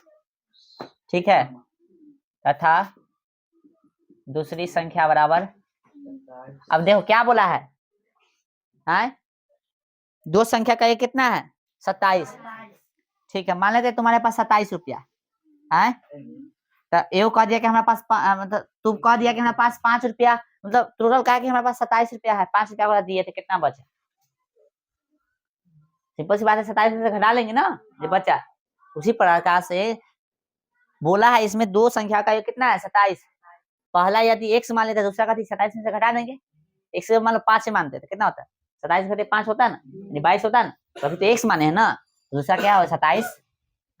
[SPEAKER 1] ठीक है, तथा दूसरी संख्या बराबर, अब देखो क्या बोला है, दो संख्या का ये कितना है 27, ठीक है, मान लेते तुम्हारे पास 27 रुपया है, तो ये कह दिया कि हमारे पास मतलब तुम कह दिया कि हमारे पास 5 रुपया, मतलब टोटल कहा कि हमारे पास 27 रुपया है, 5 रुपया वाला दिए थे, कितना बचा, सिंपल सी बात है 27 से घटा लेंगे ना जो बचा। उसी प्रकार से बोला है इसमें दो संख्या का ये कितना है 27, पहला यदि x मान लेते दूसरा का 27 में से घटा देंगे, x से मान लो 5 से मानते तो कितना होता है 27 घटे 5 होता है ना, यानी 22 होता है ना, तो अभी तो x माने है ना, दूसरा क्या हो 27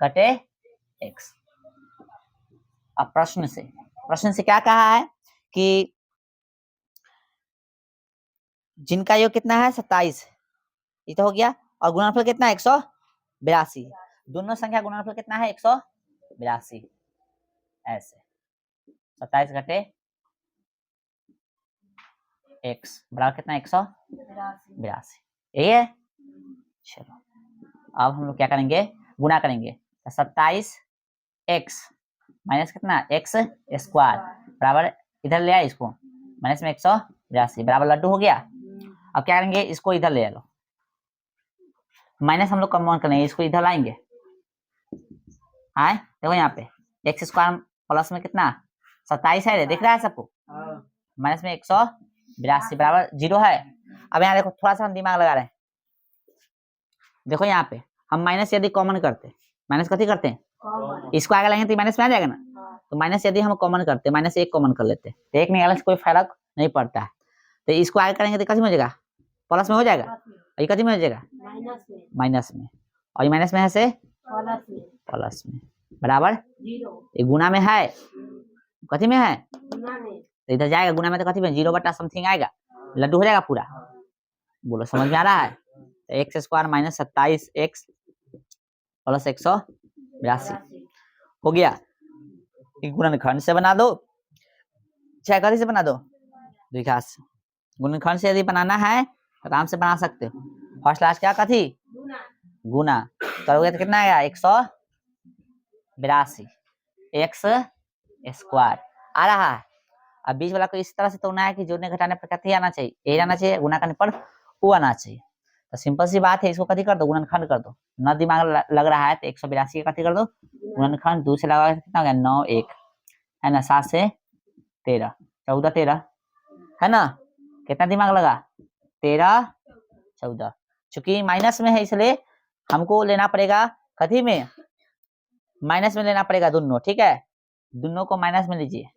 [SPEAKER 1] घटे x। अब प्रश्न से क्या कहा है कि जिनका योग कितना है 27, ये तो हो गया, और गुणनफल कितना है 182, दोनों संख्या गुणनफल कितना है 182, ऐसे 27 घटे x बराबर कितना 182, यही है। चलो अब हम लोग क्या करेंगे, गुणा करेंगे, 27 x माइनस कितना x स्क्वायर बराबर, इधर ले आए इसको माइनस में 182 बराबर लड्डू हो गया। अब क्या करेंगे, इसको इधर ले लो, माइनस हम लोग कॉमन करेंगे, इसको इधर लाएंगे, आए देखो यहाँ पे एक्स स्क्वायर प्लस में कितना 27 है, दिख रहा है सबको, माइनस में 182 बराबर 0 है। अब यहाँ देखो थोड़ा सा हम दिमाग लगा रहे हैं, देखो यहाँ पे हम माइनस यदि कॉमन करते, माइनस कथी करते हैं, इसको आगे लाएंगे तो माइनस में आ जाएगा ना, तो माइनस यदि हम कॉमन करते, माइनस एक कॉमन कर लेते, तो एक निकालने से कोई फर्क नहीं पड़ता है, तो इसको आगे करेंगे तो कथी में हो जाएगा, प्लस में हो जाएगा, और ये कथी में हो जाएगा माइनस में, और ये माइनस में है से प्लस में बराबर, ये गुना में है, कथी में है तो इधर जाएगा गुना में, तो कथी में 0 बटा समथिंग आएगा, लड्डू हो जाएगा पूरा। बोलो समझ में आ रहा है, तो x square minus 27 x plus 182 हो गया। गुणनखंड से बना दो, चाहे कथी से बना दो, द्विघात से। गुणनखंड से यदि बनाना है तो आराम से बना सकते हो, फर्स्ट क्लास क्या कथी गुना करोगे तो कितना आएगा 182 एक्स स्क्वायर आ रहा है। अब बीच वाला को इस तरह से तोड़ना है कि जोड़ने घटाने पर कथी आना चाहिए, ए आना चाहिए, गुना करने पर वो आना चाहिए, तो सिंपल सी बात है, इसको कथी कर दो गुणनखंड कर दो, न दिमाग लग रहा है तो 182 का कथी कर दो गुणनखंड, 2 से लगा कितना हो गया 9 1 है ना, 7 से 13 14 13 है ना, कितना दिमाग लगा 13 14, चूंकि माइनस में है इसलिए हमको लेना पड़ेगा कथी में, माइनस में लेना पड़ेगा दोनों, ठीक है, दोनों को माइनस में लीजिए,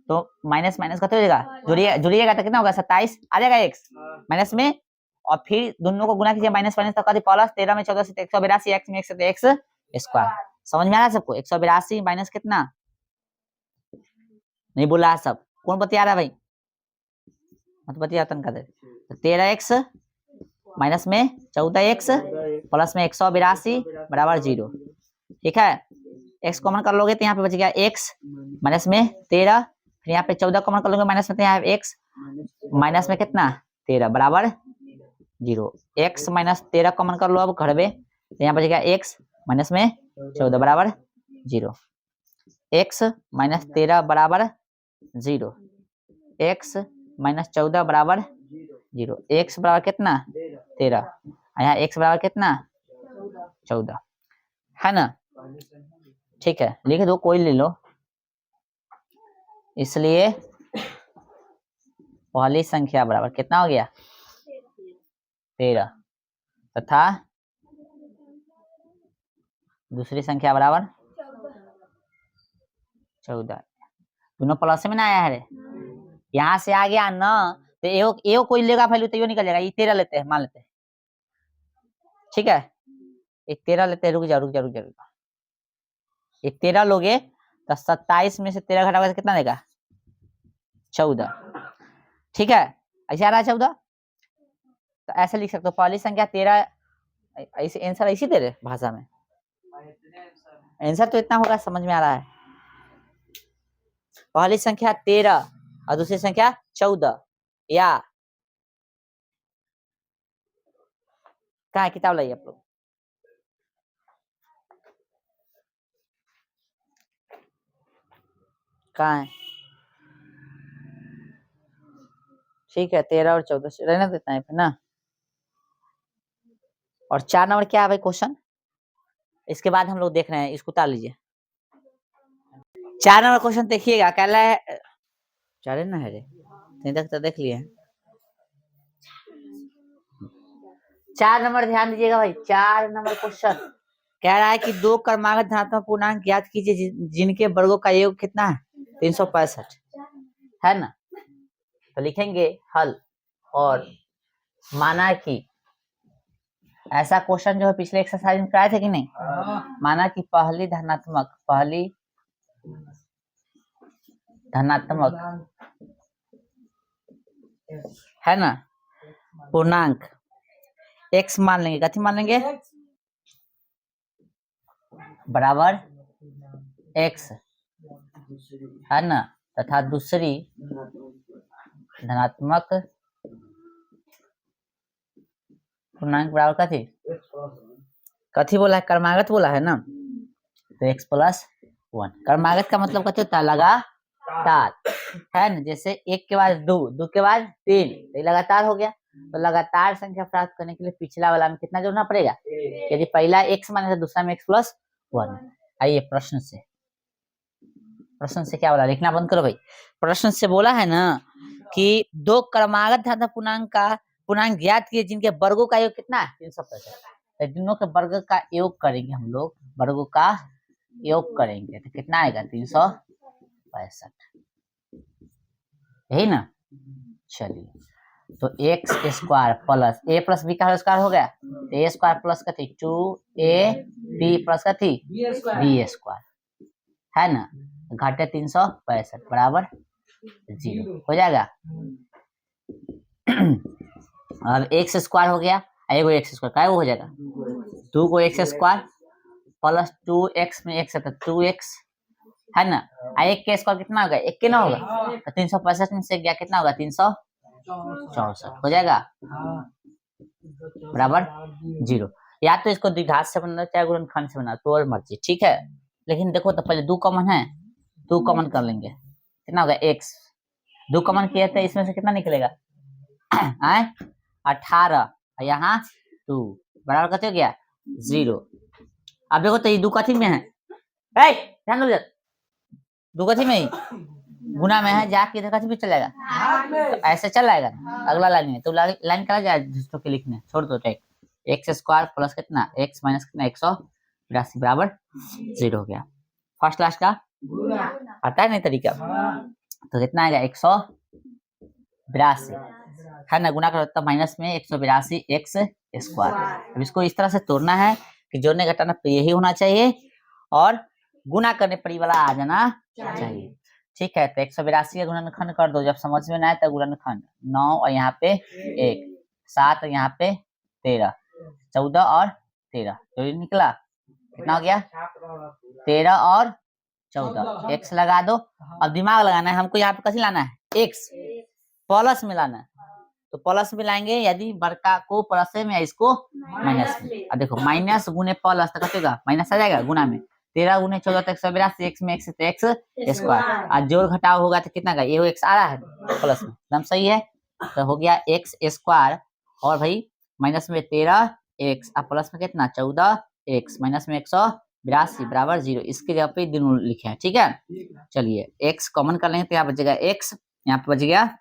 [SPEAKER 1] तो माइनस माइनस कथी हो जाएगा, जुड़िएगा तो कितना होगा 27 आ जाएगा एक्स माइनस में, और फिर दोनों को गुना कीजिए माइनस माइनस तक प्लस, 13 में 14 से 182 एक्स में 1 से एक्स स्क्वायर, समझ में आ रहा है सबको, 182 माइनस कितना नहीं बोला है सब, कौन बतिया रहा है भाई, मत बतिया तन कर दे, तो 13 एक्स माइनस में 14 एक्स प्लस में 182 बराबर 0, ठीक है, एक्स कॉमन कर लोगे तो यहाँ पे बच गया एक्स माइनस में 13, फिर यहाँ पे 14 कॉमन कर लोगे माइनस में, तो यहाँ एक्स माइनस में कितना 13 बराबर 0, एक्स माइनस 13 कॉमन कर लो अब घर में, तो यहाँ बच गया एक्स माइनस में 14 बराबर 0, एक्स माइनस 13 बराबर 0, एक्स माइनस 14 बराबर 0, एक्स बराबर कितना 13, यहाँ एक्स बराबर कितना 14 है ना, ठीक है, लिख दो कोई ले लो, इसलिए पहली संख्या बराबर कितना हो गया 13 तथा दूसरी संख्या बराबर 14, दोनों प्लस में ना आया है, यहाँ से आ गया ना, तो एओ कोई लेगा वैल्यू तो यो निकल जाएगा, ये 13 लेते हैं मान लेते हैं, ठीक है, एक 13 लेते हैं, रुक जा, एक 13 लोगे तो 27 में से 13 घटाओगे तो कितना देगा 14, ठीक है, ऐसे आ रहा है 14, तो ऐसे लिख सकते हो पहली संख्या 13, ऐसे आंसर ऐसी दे रहे भाषा में, आंसर तो इतना होगा समझ में आ रहा है। पहली संख्या 13 और दूसरी संख्या 14, या कहाँ किताब लाइए आप लोग, कहाँ है? ठीक है 13 और 14 रहने देता है फिर ना। और 4 नंबर क्या है भाई क्वेश्चन, इसके बाद हम लोग देख रहे हैं, इसको उतार लीजिए। 4 नंबर क्वेश्चन देखिएगा, कह रहा है 4 ना है रे, नहीं तक तो देख लिए। 4 नंबर ध्यान दीजिएगा भाई, 4 नंबर क्वेश्चन कह रहा है कि दो क्रमागत धनात्मक पूर्णांक ज्ञात कीजिए जिनके वर्गों का योग कितना है 365 है ना। तो लिखेंगे हल, और माना कि ऐसा क्वेश्चन जो है पिछले एक्सरसाइज में कराए थे कि नहीं, माना कि पहली धनात्मक है ना पूर्णांक x मान लेंगे, कथी मान लेंगे बराबर x है ना, तथा दूसरी धनात्मक पूर्णांक बराबर कथी बोला है, क्रमागत बोला है ना, तो x + 1। क्रमागत का मतलब कथी होता है, लगातार है ना, जैसे 1 के बाद 2, 2 के बाद 3, तो लगातार हो गया। तो लगातार संख्या प्राप्त करने के लिए पिछला वाला में कितना जोड़ना पड़ेगा, यदि पहला x माने तो दूसरा में x + 1। आइए प्रश्न से क्या बोला, लिखना बंद करो भाई। प्रश्न से बोला है ना कि दो क्रमागत धनात्मक पूर्णांक ज्ञात किए जिनके वर्गों का योग कितना है 365। दोनों के वर्ग का योग करेंगे हम लोग, वर्गों का योग करेंगे तो कितना आएगा 365, यही ना। चलिए तो x² plus a plus b का स्क्वायर हो गया, तो a² प्लस कथी 2ab प्लस कथी b² है ना, घटे 365 बराबर 0 हो जाएगा। अब x² हो गया, एगो x² क्या हो जाएगा 2 को x² प्लस 2x में x है तो 2x है ना, एक के स्क्वायर कितना होगा, एक के ना होगा, तो 365 में से गया कितना होगा 364 हो जाएगा बराबर 0। या तो इसको द्विघात से बनाना चाहे गुणनखंड से बना, तो और मर्जी, ठीक है। लेकिन देखो तो पहले 2 कॉमन है, 2 कॉमन कर लेंगे, कितना होगा x, 2 कॉमन किया था इसमें से कितना निकलेगा 18, यहाँ 2 बराबर कते हो गया 0। अब देखो तो ये 2 कथी में है, ध्यान दो, 2 कथी में ही गुना में है, जाके इधर कथी भी चलेगा तो ऐसे चल जाएगा अगला लाइन में, तो लाइन करा जाए दूसरों के लिखने, छोड़ दो टेक x² प्लस कितना x माइनस कितना 182 बराबर 0 हो गया। फर्स्ट क्लास का आता है नहीं तरीका, तो कितना आएगा 182 है ना, गुना करो तब माइनस में 182 x²। अब इसको इस तरह से तोड़ना है कि जोड़ने घटाना पे यही होना चाहिए और गुना करने पर वाला आ जाना चाहिए, ठीक है। तो 182 का गुणनखंड कर दो, जब समझ में ना आए तो गुणनखंड 9 और यहाँ पे 1, 7 और यहाँ पे 13, 14 और 13, तो ये निकला कितना हो गया 13 और 14, x लगा दो। अब दिमाग लगाना है हमको, यहाँ पे कैसे लाना है x प्लस में लाना है, तो प्लस में लाएंगे, यदि बड़का को प्लस में या इसको माइनस में। अब देखो माइनस गुने प्लस तो कटेगा माइनस आ जाएगा गुना में, 13 गुने 14 तो 182, x में x तो x², और जोड़ घटाव होगा तो कितना का ये x आ रहा है प्लस में, एकदम सही है। तो हो गया x² और भाई माइनस में 13x और प्लस में कितना 14x माइनस में 182 बराबर 0। इसके जगह पे दोनों लिखे हैं, ठीक है। चलिए x कॉमन कर लेंगे तो यहाँ बचेगा x, यहाँ पे बच गया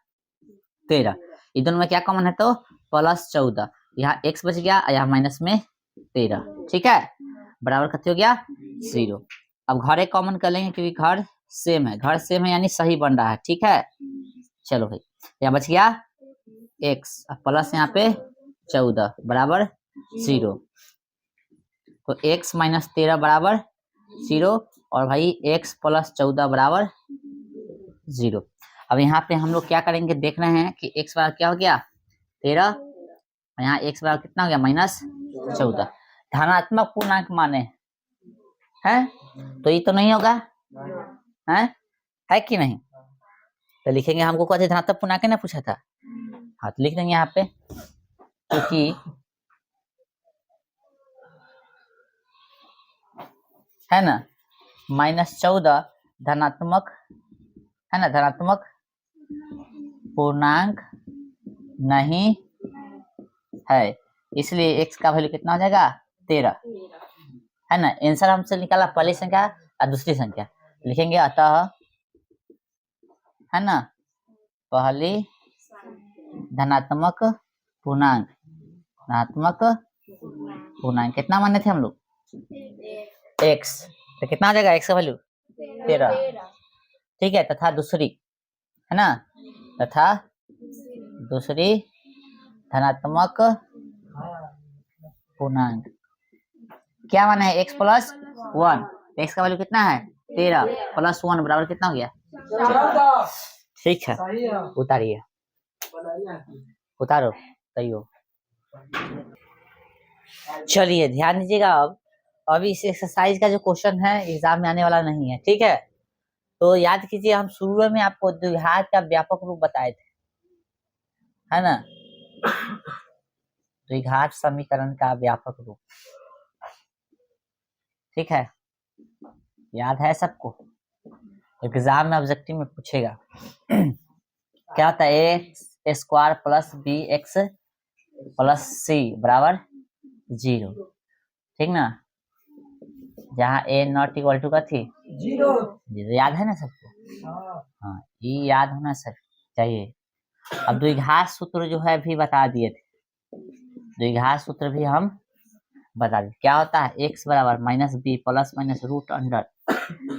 [SPEAKER 1] 13, इधर में क्या कॉमन है तो प्लस 14, यहाँ x बच गया, यहाँ माइनस में 13, ठीक है बराबर कते हो गया 0। अब घरे कॉमन कर लेंगे क्योंकि घर सेम है यानी सही बन रहा है, ठीक है। चलो भाई यहाँ बच गया x प्लस यहाँ पे 14 बराबर 0, तो x माइनस 13 बराबर 0 और भाई x प्लस 14 बराबर 0। अब यहाँ पे हम लोग क्या करेंगे, देख रहे हैं कि x बराबर क्या हो गया 13, यहाँ x बराबर कितना हो गया -14। धनात्मक पूर्णांक माने हैं, तो ये तो नहीं होगा है कि नहीं। तो लिखेंगे, हमको कहते धनात्मक पूर्णांक ना पूछा था, हाँ तो लिख देंगे यहाँ पे, क्योंकि है ना -14 धनात्मक है ना, धनात्मक पूर्णांक नहीं है, इसलिए x का वैल्यू कितना हो जाएगा 13 है ना। आंसर हमसे निकाला पहली संख्या और दूसरी संख्या, लिखेंगे अतः है ना पहली धनात्मक पूर्णांक, धनात्मक पूर्णांक कितना माने थे हम लोग x, तो कितना आ जाएगा x का वैल्यू 13, ठीक है। तथा दूसरी है ना, तथा दूसरी धनात्मक पूर्णांक क्या माना है x + 1, x का वैल्यू कितना है 13 + 1 बराबर कितना हो गया 14, ठीक है। उतारिए, उतारो सही हो। चलिए ध्यान दीजिएगा, अब इस एक्सरसाइज का जो क्वेश्चन है एग्जाम में आने वाला नहीं है, ठीक है। तो याद कीजिए, हम शुरू में आपको द्विघात का व्यापक रूप बताए थे, है ना, द्विघात समीकरण का व्यापक रूप, ठीक है, याद है सबको, एग्जाम में ऑब्जेक्टिव में पूछेगा। क्या होता है a² + bx + c बराबर 0, ठीक ना, जहाँ a ≠ = का थी 0, याद है ना सबको, हाँ ये याद होना सब चाहिए। अब द्विघात सूत्र जो है भी बता दिए थे, द्विघात सूत्र भी हम बता दें, क्या होता है x बराबर -b ± रूट अंडर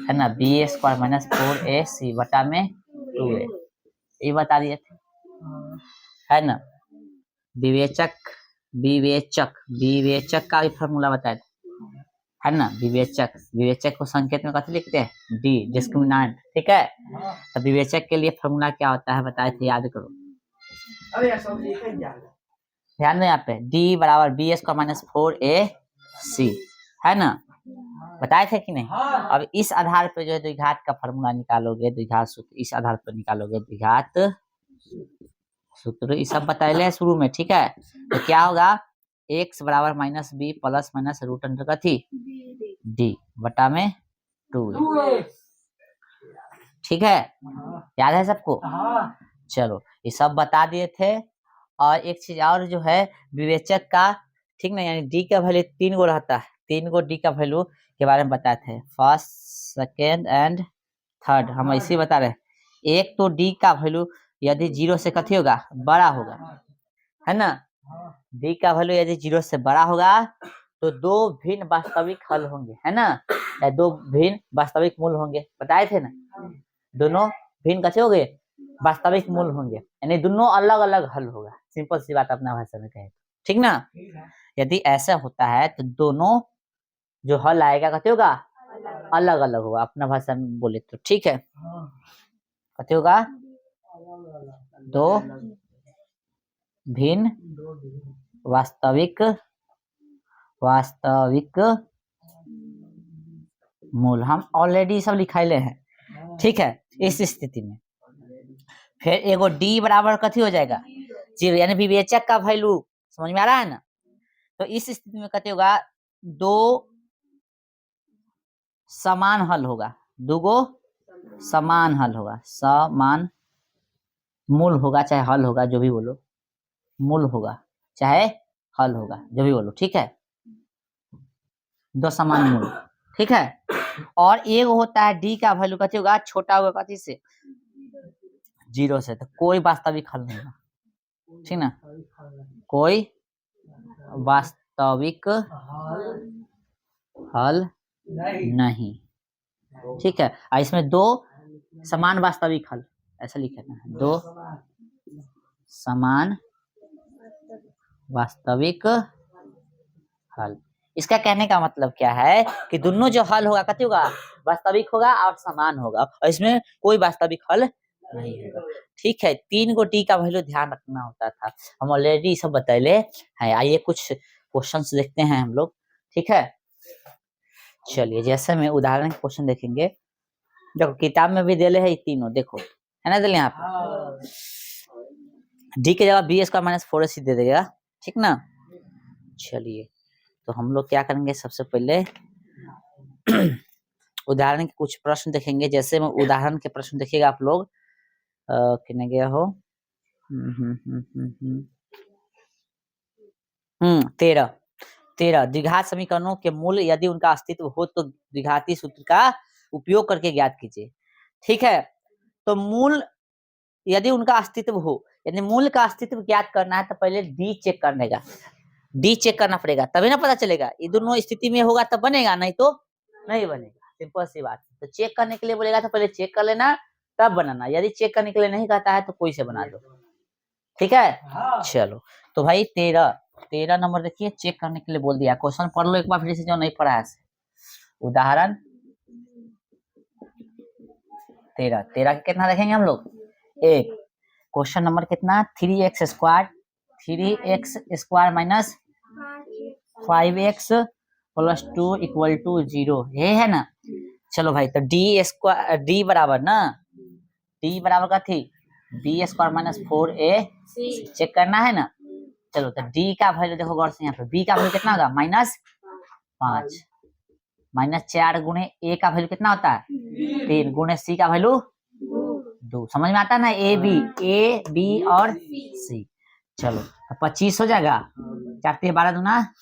[SPEAKER 1] है ना b² - 4ac बटा में 2a, ये बता दिए थे, है ना। विवेचक विवेचक का भी फॉर्मूला बताया था, है ना। विवेचक को संकेत में कैसे लिखते हैं डी, डिस्क्रिमिनेंट, ठीक है। तो विवेचक के लिए फॉर्मूला क्या होता है बताए थे, याद करो, ध्यान दो यहाँ पे d बराबर b² - 4ac है ना, बताए थे कि नहीं। अब इस आधार पे जो है द्विघात का फॉर्मूला निकालोगे, द्विघात सूत्र इस आधार पर निकालोगे, द्विघात सूत्र ये सब बताए शुरू में, ठीक है। तो क्या होगा x बराबर -b ± रूट अंडर का थी d बटा में 2a, ठीक है, याद है सबको। चलो ये सब बता दिए थे। और एक चीज और जो है विवेचक का, ठीक ना, यानी डी का वैल्यू 3 गो रहता है, 3 गो डी का वैल्यू के बारे में बताए थे, फर्स्ट सेकेंड एंड थर्ड, हम ऐसे बता रहे हैं। एक तो डी का वैल्यू यदि 0 से कथी होगा बड़ा होगा, है ना, डी का वैल्यू यदि 0 से बड़ा होगा तो दो भिन्न वास्तविक हल होंगे, है ना, या दो भिन्न वास्तविक मूल होंगे, बताए थे ना, दोनों भिन्न कैसे हो गए वास्तविक मूल होंगे, यानी दोनों अलग अलग हल होगा, सिंपल सी बात अपना भाषा में कहे, ठीक ना। यदि ऐसा होता है तो दोनों जो हल आएगा कैसे होगा अलग अलग होगा, अपना भाषा में बोले तो, ठीक है। कैसे होगा दो भिन्न वास्तविक मूल, हम ऑलरेडी सब लिखाइले हैं, ठीक है। इस स्थिति में फिर एगो डी बराबर कथी हो जाएगा 0, यानी विवेचक का वैल्यू समझ में आ रहा है ना। तो इस स्थिति में कथी होगा दो समान हल होगा, दूगो समान हल होगा, समान मूल होगा चाहे हल होगा, जो भी बोलो, मूल होगा चाहे हल होगा, जो भी बोलो, ठीक है, दो समान मूल, ठीक है। और एक होता है डी का वैल्यू कथी होगा छोटा होगा कथी से 0 से, तो कोई वास्तविक हल नहीं होगा, ठीक ना, कोई वास्तविक हल नहीं, ठीक है। और इसमें दो समान वास्तविक हल, ऐसा लिखा है, दो समान वास्तविक हल। इसका कहने का मतलब क्या है कि दोनों जो हल होगा कथी होगा वास्तविक होगा और समान होगा, और इसमें कोई वास्तविक हल नहीं होगा। ठीक है, 3 गो डी का वैल्यू ध्यान रखना होता था, हम ऑलरेडी सब बतैले हैं। आइए कुछ क्वेश्चंस देखते हैं हम लोग, ठीक है। चलिए, जैसे में उदाहरण के क्वेश्चन देखेंगे, देखो किताब में भी दिले है तीनों, देखो है ना, दिले यहाँ पे डी के जगह बी स्क्वायर माइनस 4ac दे देगा, ठीक ना। चलिए, तो हम लोग क्या करेंगे, सबसे पहले उदाहरण के कुछ प्रश्न देखेंगे। जैसे में उदाहरण के प्रश्न देखिएगा आप लोग, कितने गया हो 13 द्विघात समीकरणों के मूल यदि उनका अस्तित्व हो तो द्विघाती सूत्र का उपयोग करके ज्ञात कीजिए। ठीक है, तो मूल यदि उनका अस्तित्व हो, यानी मूल का अस्तित्व ज्ञात करना है तो पहले डी चेक करने का, डी चेक करना पड़ेगा, तभी ना पता चलेगा। ये दोनों स्थिति में होगा तब बनेगा, नहीं तो नहीं बनेगा, सिंपल सी बात। तो चेक करने के लिए बोलेगा तो पहले चेक कर लेना तब बनाना, यदि चेक करने के लिए नहीं कहता है तो कोई से बना दो, ठीक है। चलो, तो भाई 13 नंबर देखिए, चेक करने के लिए बोल दिया। क्वेश्चन पढ़ लो एक बार फिर से जो नहीं पढ़ा है। उदाहरण 13 कितना देखेंगे हम लोग, एक क्वेश्चन नंबर कितना 3x² minus 5x plus 2 equal to 0, ये है ना। चलो भाई, तो डी बराबर ना, डी बराबर का थी b² माइनस 4a चेक करना है ना। चलो, तो डी का वैल्यू देखो गौर से, यहाँ पे बी का वैल्यू कितना होगा -5 माइनस 4 गुणे ए का वैल्यू कितना होता है 3 गुणे सी का वैल्यू 2, समझ में आता है ना, ए बी और सी। चलो, तो 25 हो जाएगा, 4 12 दूना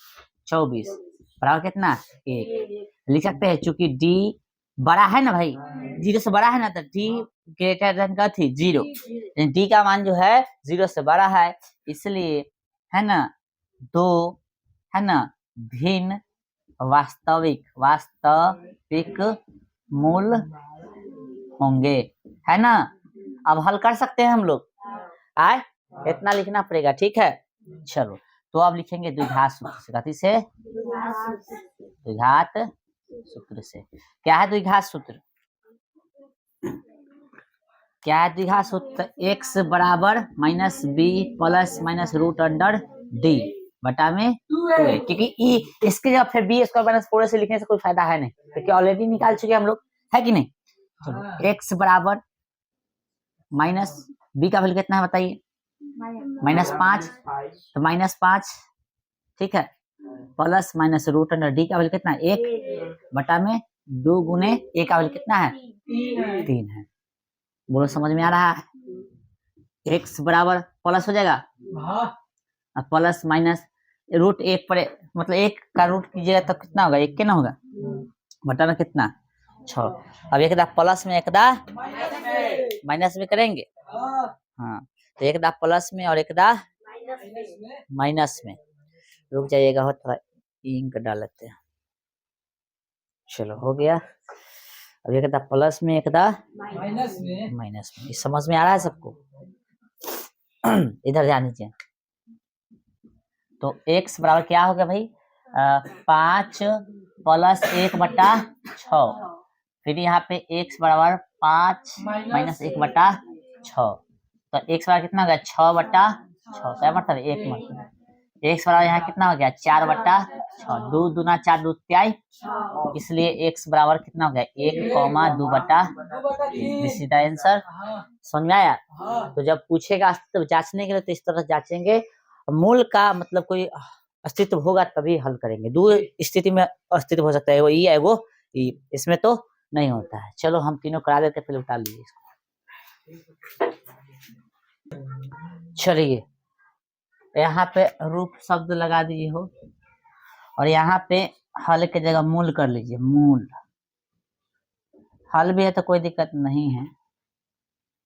[SPEAKER 1] 24 बराबर कितना 1 लिख सकते हैं। चूंकि डी बड़ा है ना भाई, 0 से बड़ा है ना, तो डी ग्रेटर देन का थी 0, डी का मान जो है 0 से बड़ा है, इसलिए है ना 2 है ना भिन्न वास्तविक मूल होंगे, है ना। अब हल कर सकते हैं हम लोग, आए इतना लिखना पड़ेगा, ठीक है। चलो, तो अब लिखेंगे द्विघात सूत्र से, कथी से, द्विघात सूत्र से। क्या है द्विघात सूत्र, क्या है द्विघात सूत्र, x बराबर minus B plus minus root under D बटा में 2a, क्योंकि इसके जब फिर b² माइनस 4 से लिखने से कोई फायदा है नहीं, क्योंकि ऑलरेडी निकाल चुके हम लोग, है कि नहीं। चलो, x बराबर माइनस बी का वैल्यू कितना है बताइए, -5, तो -5, ठीक है, plus minus root under D का वैल्यू कितना है 1 बटा में 2 गुने ए का वैल्यू कितना है 3 है। बोलो समझ में आ रहा है। x बराबर प्लस हो जाएगा, प्लस माइनस रूट 1 पर, मतलब 1 का रूट कीजिएगा तो कितना होगा 1 के ना होगा, बटा में कितना 6। अब एक दा प्लस में एक दा माइनस में करेंगे, हाँ, तो एक दा प्लस में और एक दा माइनस में। रुक जाइएगा, हो थोड़ा इंक डाल लेते हैं। चलो, हो गया। अब एक दा प्लस में एक दा माइनस में, ये समझ में आ रहा है सबको। इधर ध्यान दीजिए, तो x बराबर क्या हो गया भाई 5 प्लस 1 बटा 6, फिर यहाँ पे x बराबर 5 माइनस 1 बटा 6, तो x बराबर कितना हो गया 6 बटा 6, क्या मतलब 1 मतलब x बराबर यहाँ कितना हो गया 4 बटा 6, 2 दूना 4 2 त्याई, इसलिए x बराबर कितना हो गया 1, 2 बटा 3, दिस इज द आंसर। समझ में आया। तो जब पूछेगा अस्तित्व जांचने के लिए तो इस तरह जांचेंगे, मूल का मतलब कोई अस्तित्व होगा तभी हल करेंगे। दो स्थिति में अस्तित्व हो सकता है, वो ई है वो ई, इसमें तो नहीं होता है। चलो, हम तीनों करा देते, पहले उतार लीजिए इसको। चलिए, यहाँ पे रूप शब्द लगा दीजिए हो, और यहाँ पे हल के जगह मूल कर लीजिए, मूल। हल भी है तो कोई दिक्कत नहीं है,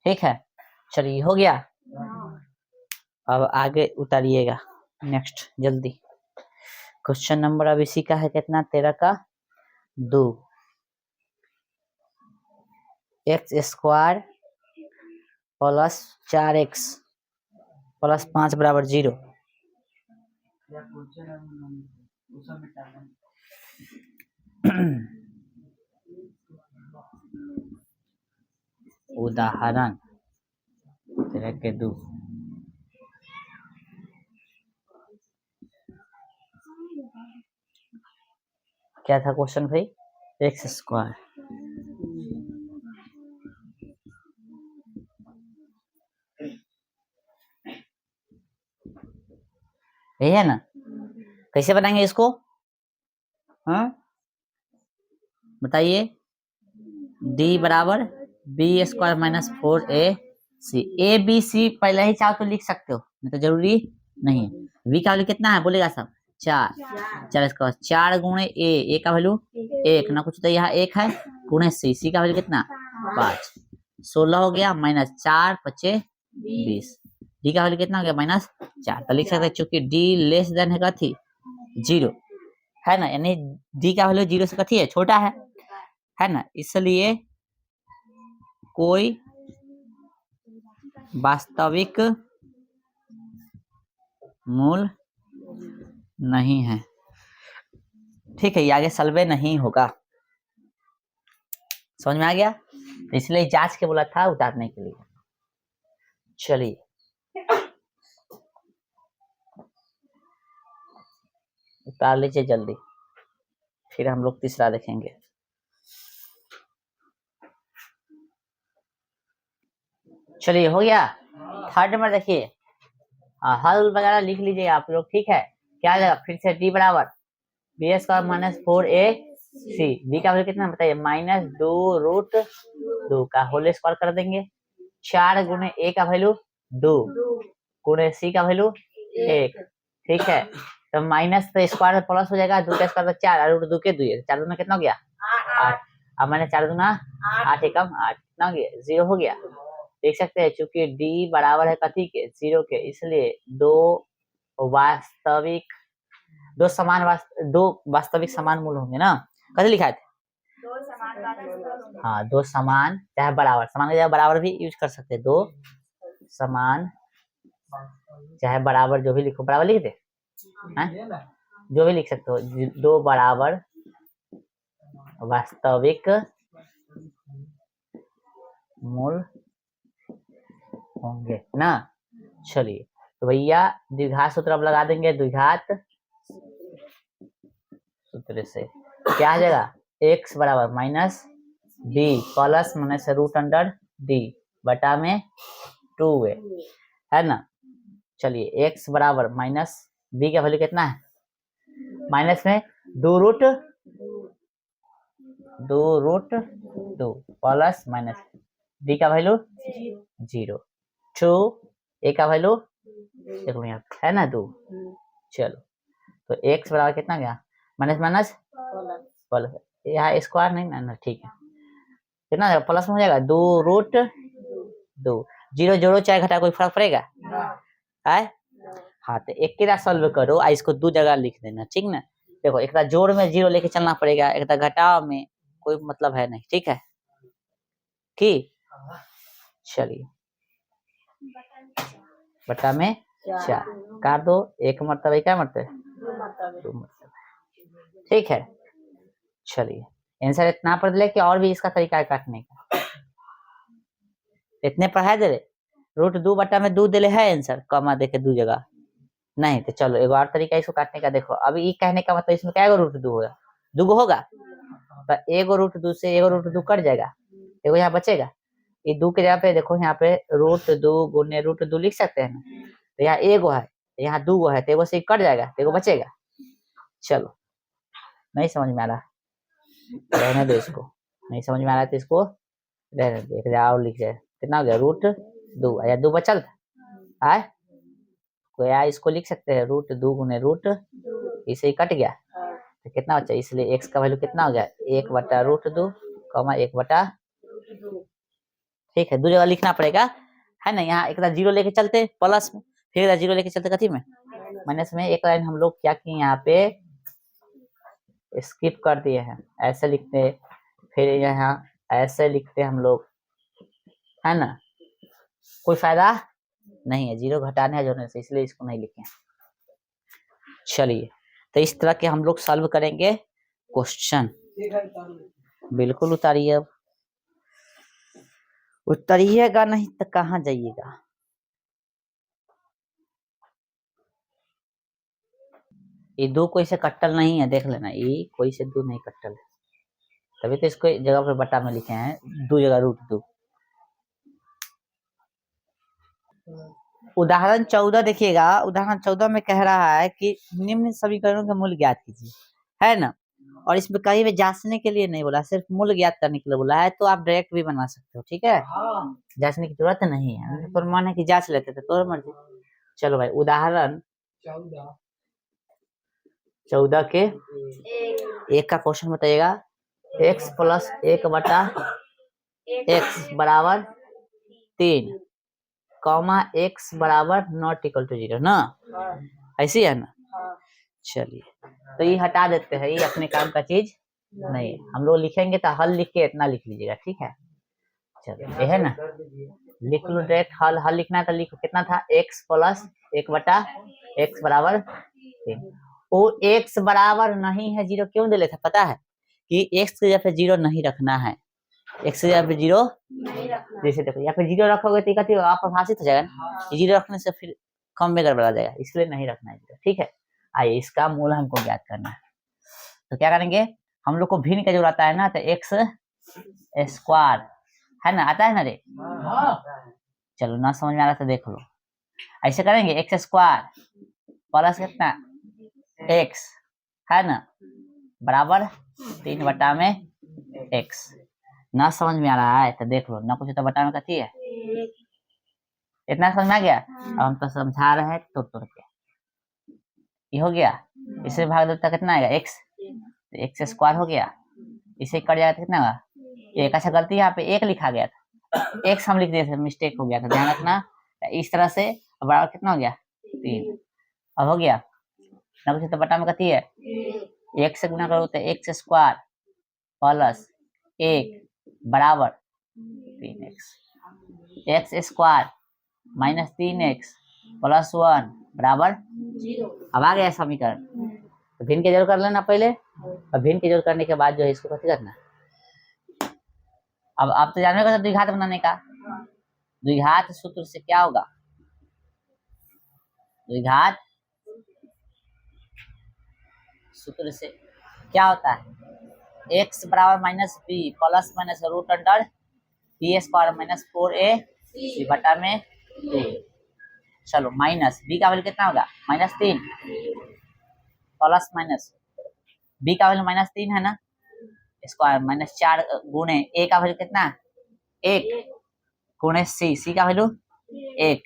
[SPEAKER 1] ठीक है। चलिए, हो गया। अब आगे उतारिएगा, नेक्स्ट जल्दी। क्वेश्चन नंबर अब इसी का है कितना 13 का 2, x² प्लस 4x प्लस 5 बराबर 0। उदाहरण तेरह के 2। क्या था क्वेश्चन भाई? X square. यही है ना? कैसे बनाएंगे इसको? हाँ बताइए। डी बराबर B square minus 4ac। A B C पहले ही चाहो तो लिख सकते हो, नहीं तो जरूरी नहीं है। वी का वैल्यू कितना है बोलेगा सब? 4। चल इसका 4 गुणे ए का वैल्यू 1 ना, कुछ तो यहाँ 1 है, गुणे सी का वैल्यू कितना? 5। 16 हो गया, माइनस 4 5 20। डी का वैल्यू कितना हो गया? -4। तो लिख सकते हैं चूंकि डी लेस देन है कथी? 0 है ना, यानी डी का वैल्यू 0 से कथी है? छोटा है ना, इसलिए कोई वास्तविक मूल नहीं है। ठीक है, ये आगे सलवे नहीं होगा। समझ में आ गया? इसलिए जांच के बोला था उतारने के लिए। चलिए उतार लीजिए जल्दी, फिर हम लोग तीसरा देखेंगे। चलिए हो गया। थर्ड नंबर देखिए, हल वगैरह लिख लीजिए आप लोग, ठीक है। क्या आ जाएगा? फिर से डी बराबर B square minus 4ac। B का वैल्यू कितना बताइए? -2√2 का होल स्क्वायर कर देंगे। 4 गुणे ए का वैल्यू 2 गुणे सी का वैल्यू 1। ठीक है, तो माइनस तो स्क्वायर प्लस हो जाएगा, 2 का स्क्वायर 4 रूट 2 के 2, 4 दूना कितना हो गया? 8। अब मैंने 4 दूना 8 एकम 8 कितना हो गया? 0 हो गया। देख सकते हैं चूंकि डी बराबर है कथी के? 0 के, इसलिए दो वास्तविक समान मूल होंगे ना। कैसे लिखा थे? हाँ, दो समान चाहे बराबर, समान की जगह बराबर भी यूज कर सकते हैं। दो समान चाहे बराबर, जो भी लिखो बराबर लिख दे, जो भी लिख सकते हो। दो बराबर वास्तविक मूल होंगे ना। चलिए तो भैया द्विघात सूत्र अब लगा देंगे। द्विघात सूत्र से क्या आ जाएगा? x बराबर minus b plus minus root under d बटा में 2a है ना। चलिए x बराबर माइनस b का वैल्यू कितना है? माइनस में 2√2 प्लस माइनस d का वैल्यू 0 2 a का वैल्यू देखो यहाँ है ना 2। चलो तो x बराबर कितना गया? माइनस माइनस प्लस, यहाँ स्क्वायर नहीं ना, ठीक है। कितना प्लस में हो जाएगा? 2√2। 0 जोड़ो चाहे घटा कोई फर्क पड़ेगा? है। हाँ तो एक के सॉल्व करो, इसको दो जगह लिख देना, ठीक ना। देखो एक जोड़ में 0 लेके चलना पड़ेगा, एक घटाव में कोई मतलब है नहीं, ठीक है कि। चलिए बटा में 4 काट दो, एक मरतबा क्या मरतबा? 2 मरतबा, ठीक है। चलिए आंसर इतना पर दिले कि और भी इसका तरीका है काटने का। इतने पर है दे √2 बटा में 2 दिले है आंसर, कमा देके 2 जगह नहीं। तो चलो एक और तरीका इसको काटने का देखो। अभी ये कहने का मतलब इसमें क्या √2 होगा? 2 होगा, तो एगो √2 से एगो √2 कट जाएगा, एगो यहाँ बचेगा। ये 2 के जगह पे देखो यहाँ पे √2 गुने √2 लिख सकते हैं ना। तो यहाँ एगो है, यहाँ 2 है, तो एगो से कट जाएगा, एगो बचेगा। चलो नहीं समझ में आ रहा रहने दो इसको, नहीं समझ में आ रहा तो इसको रहने दो, और लिख जाए। कितना हो गया? √2 या 2 बचल है तो या इसको लिख सकते हैं √2 गुने √, इसे ही कट गया तो कितना बचा? इसलिए x का वैल्यू कितना हो गया? 1/√2 कमा 1/, ठीक है। 2 जगह लिखना पड़ेगा है ना। यहाँ एक 0 लेके चलते प्लस में, फिर 0 लेके चलते कथी में? माइनस में। एक लाइन हम लोग क्या किए यहाँ पे स्किप कर दिए हैं, ऐसे लिखते, फिर यहाँ ऐसे लिखते हम लोग, है ना। कोई फायदा नहीं है 0 घटाने जोड़ने से, इसलिए इसको नहीं लिखे। चलिए तो इस तरह के हम लोग सॉल्व करेंगे क्वेश्चन। बिल्कुल उतारिए, अब उतारिएगा नहीं तो कहाँ जाइएगा। ये दो कोई से कट्टल नहीं है, देख लेना, ये कोई से दो नहीं कट्टल है, तभी तो इसको जगह पर बटा में लिखे हैं, दो जगह रूट दो। उदाहरण 14 देखिएगा, उदाहरण 14 में कह रहा है कि निम्न समीकरणों के मूल ज्ञात कीजिए, है ना। और इसमें कहीं भी जांचने के लिए नहीं बोला, सिर्फ मूल ज्ञात करने के लिए बोला है, तो आप डायरेक्ट भी बना सकते हो, ठीक है, जांचने की जरूरत नहीं है, तो मन है कि जांच लेते थे, तो मर्जी। चलो भाई, उदाहरण 14 के एक का क्वेश्चन बताइएगा। x प्लस 1/x बराबर 3 कॉमा x बराबर नॉट इक्वल टू 0 ना, ऐसी है ना। चलिए, तो ये हटा देते हैं, ये अपने काम का चीज नहीं है, हम लोग लिखेंगे तो हल लिख के इतना लिख लीजिएगा, ठीक है। चलो, ये है ना, लिख लो डायरेक्ट, हल लिखना है तो लिखो, कितना था, x प्लस 1/x बराबर 3। वो x बराबर नहीं है 0 क्यों दे लेता पता है, कि x की जगह पे 0 नहीं रखना है, x की जगह पे 0 जैसे देखो, या फिर 0 रखोगे तो कथी होगा, अप्रभाषित हो जाएगा ना, 0 रखने से फिर कम में गड़बड़ा जाएगा, इसलिए नहीं रखना है 0, ठीक है। आइए, इसका मूल हमको ज्ञात करना है, तो क्या करेंगे, हम लोग को भिन्न का जो आता है ना, तो x स्क्वायर है ना, आता है ना रे, चलो ना समझ में आ रहा तो देख लो, ऐसे करेंगे, x स्क्वायर प्लस कितना x है ना, बराबर 3 बटा में x। ना समझ में आ रहा है तो देख लो, ना कुछ तो बटा में कथी है, इतना समझ में आ गया। अब हम तो समझा रहे हैं तोड़ के, ये हो गया, इसे भाग दो तो कितना आएगा x, x स्क्वायर हो गया, इसे कट जाएगा तो कितना होगा, एक। अच्छा, गलती यहाँ पे एक लिखा गया था, x हम लिख दिए थे, मिस्टेक हो गया था, ध्यान रखना। इस तरह से बराबर कितना हो गया 3, अब हो गया ना कुछ तो बटा में कथी है, एक से गुना करो तो x स्क्वायर प्लस 1 बराबर 3x, x square minus 3x plus 1 बराबर 0। अब आ गया समीकरण, तो भिन्न के जोड़ कर लेना पहले, और भिन्न के जोड़ करने के बाद जो है इसको कथी करना, अब आप तो जानने का द्विघात बनाने का, द्विघात सूत्र से क्या होगा, द्विघात सूत्र से क्या होता है, x बराबर minus B plus minus root under B square minus 4ac बटा में 2। चलो, माइनस बी का वैल्यू कितना होगा, -3 प्लस माइनस बी का वैल्यू -3 है ना, स्क्वायर -4 गुणे ए का वैल्यू कितना 1 गुणे सी का वैल्यू 1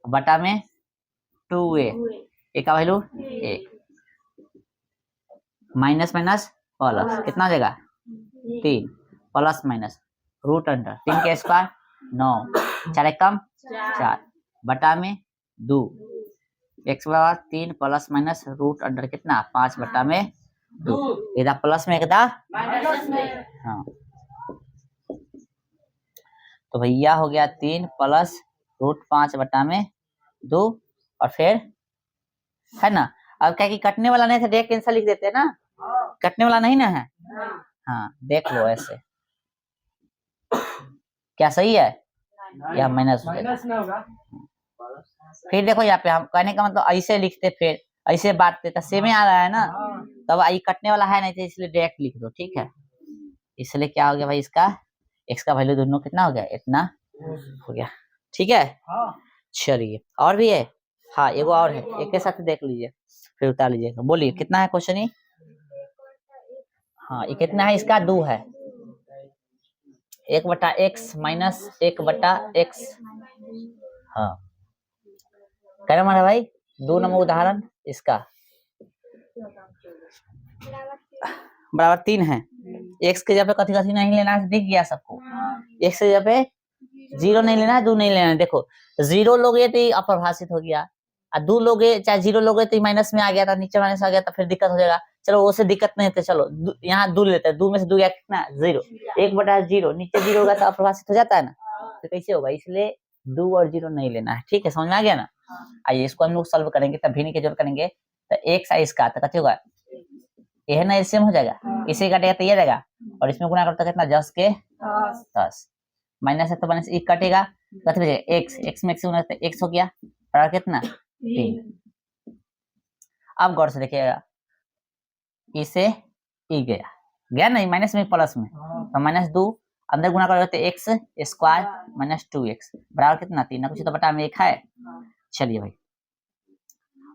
[SPEAKER 1] बटा में 2a, ए का वैल्यू 1, माइनस माइनस प्लस कितना हो जाएगा 3 प्लस माइनस रूट अंडर 3 के स्क्वायर 9, 4 एक कम 4 बटा में 2, x बराबर 3 प्लस माइनस रूट अंडर कितना 5 बटा में 2, इधर प्लस में एकदा माइनस में, हाँ, तो भैया हो गया 3 प्लस रूट 5 बटा में 2, और फिर है ना, अब क्या कि कटने वाला नहीं था, डायरेक्ट कैंसिल लिख देते हैं ना, कटने वाला नहीं ना है, हाँ, देख लो ऐसे, क्या सही है, या माइनस ना होगा। फिर देखो यहाँ पे हम कहने का मतलब ऐसे लिखते, फिर ऐसे बांटते तो सेम ही आ रहा है ना, तब आई कटने वाला है नहीं, तो इसलिए डायरेक्ट लिख दो, ठीक है। इसलिए क्या हो गया भाई, इसका x का वैल्यू दोनों कितना हो गया, इतना हो गया, ठीक है। चलिए, और भी है, हाँ, एगो और है, एक के साथ देख लीजिए, फिर उतार लीजिएगा, बोलिए कितना है क्वेश्चन ही, हाँ, ये कितना है, इसका 2 है, 1/x माइनस 1/x, हाँ, कह रहा हमारा भाई 2 नंबर उदाहरण, इसका बराबर 3 है, x के जगह पे कथी नहीं लेना है, दिख गया सबको, x के जगह पे 0 नहीं लेना है, 2 नहीं लेना है, देखो 0 लोगे तो अप्रभाषित हो गया, और 2 लोगे चाहे 0 लोगे तो माइनस में आ गया था, नीचे माइनस आ गया तो फिर दिक्कत हो जाएगा, चलो उससे दिक्कत नहीं है, चलो यहाँ 2 लेते हैं, 2 में से 2 गया कितना 0, 1/0, नीचे 0 होगा तो अप्रभाषित हो जाता है ना, तो कैसे होगा, इसलिए 2 और 0 नहीं लेना है, ठीक है, समझ में आ गया ना। आइए इसको हम लोग सॉल्व करेंगे, तब भिन्न के जोड़ करेंगे, तो एक साइज का तो कथी होगा, ये है ना, एलसीएम हो जाएगा, इसे काटेगा तो ये रहेगा, और इसमें गुणा करता कितना 10 के 10, माइनस है तो माइनस 1 कटेगा, कथी बचेगा x, x में x गुना तो x हो गया, और कितना 3, अब गौर से देखिएगा, इसे ई गया नहीं, माइनस में प्लस में, तो माइनस 2 अंदर गुना करोगे तो एक्स स्क्वायर माइनस 2x बराबर कितना 3 ना, कुछ तो बटा में 1 है। चलिए भाई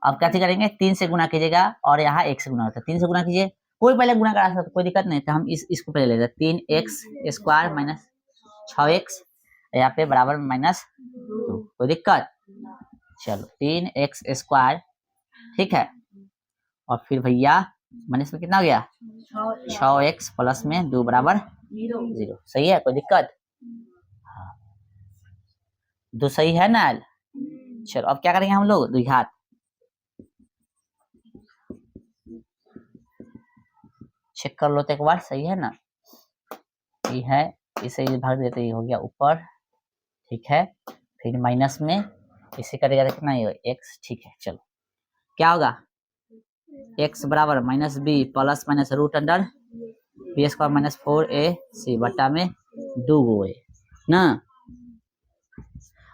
[SPEAKER 1] अब क्या करेंगे, 3 से गुना कीजिएगा और यहाँ 1 से गुना होता है, 3 से गुना कीजिए, कोई पहले गुना करा सकता, कोई दिक्कत नहीं, तो हम इसको पहले लेते हैं 3x स्क्वायर माइनस 6x यहाँ पे बराबर माइनस 2, कोई दिक्कत। चलो 3x स्क्वायर, ठीक है, और फिर भैया माइनस में कितना हो गया 6x प्लस में 2 बराबर 0, सही है, कोई दिक्कत। हाँ 2 सही है ना। चलो अब क्या करेंगे हम लोग, द्विघात, चेक कर लो तो एक बार, सही है ना, ये है, इसे भाग देते ही हो गया ऊपर, ठीक है, फिर माइनस में इसे करेगा तो कितना ये x, ठीक है। चलो क्या होगा, x बराबर minus B plus minus root under B square minus 4ac बटा में 2a ना।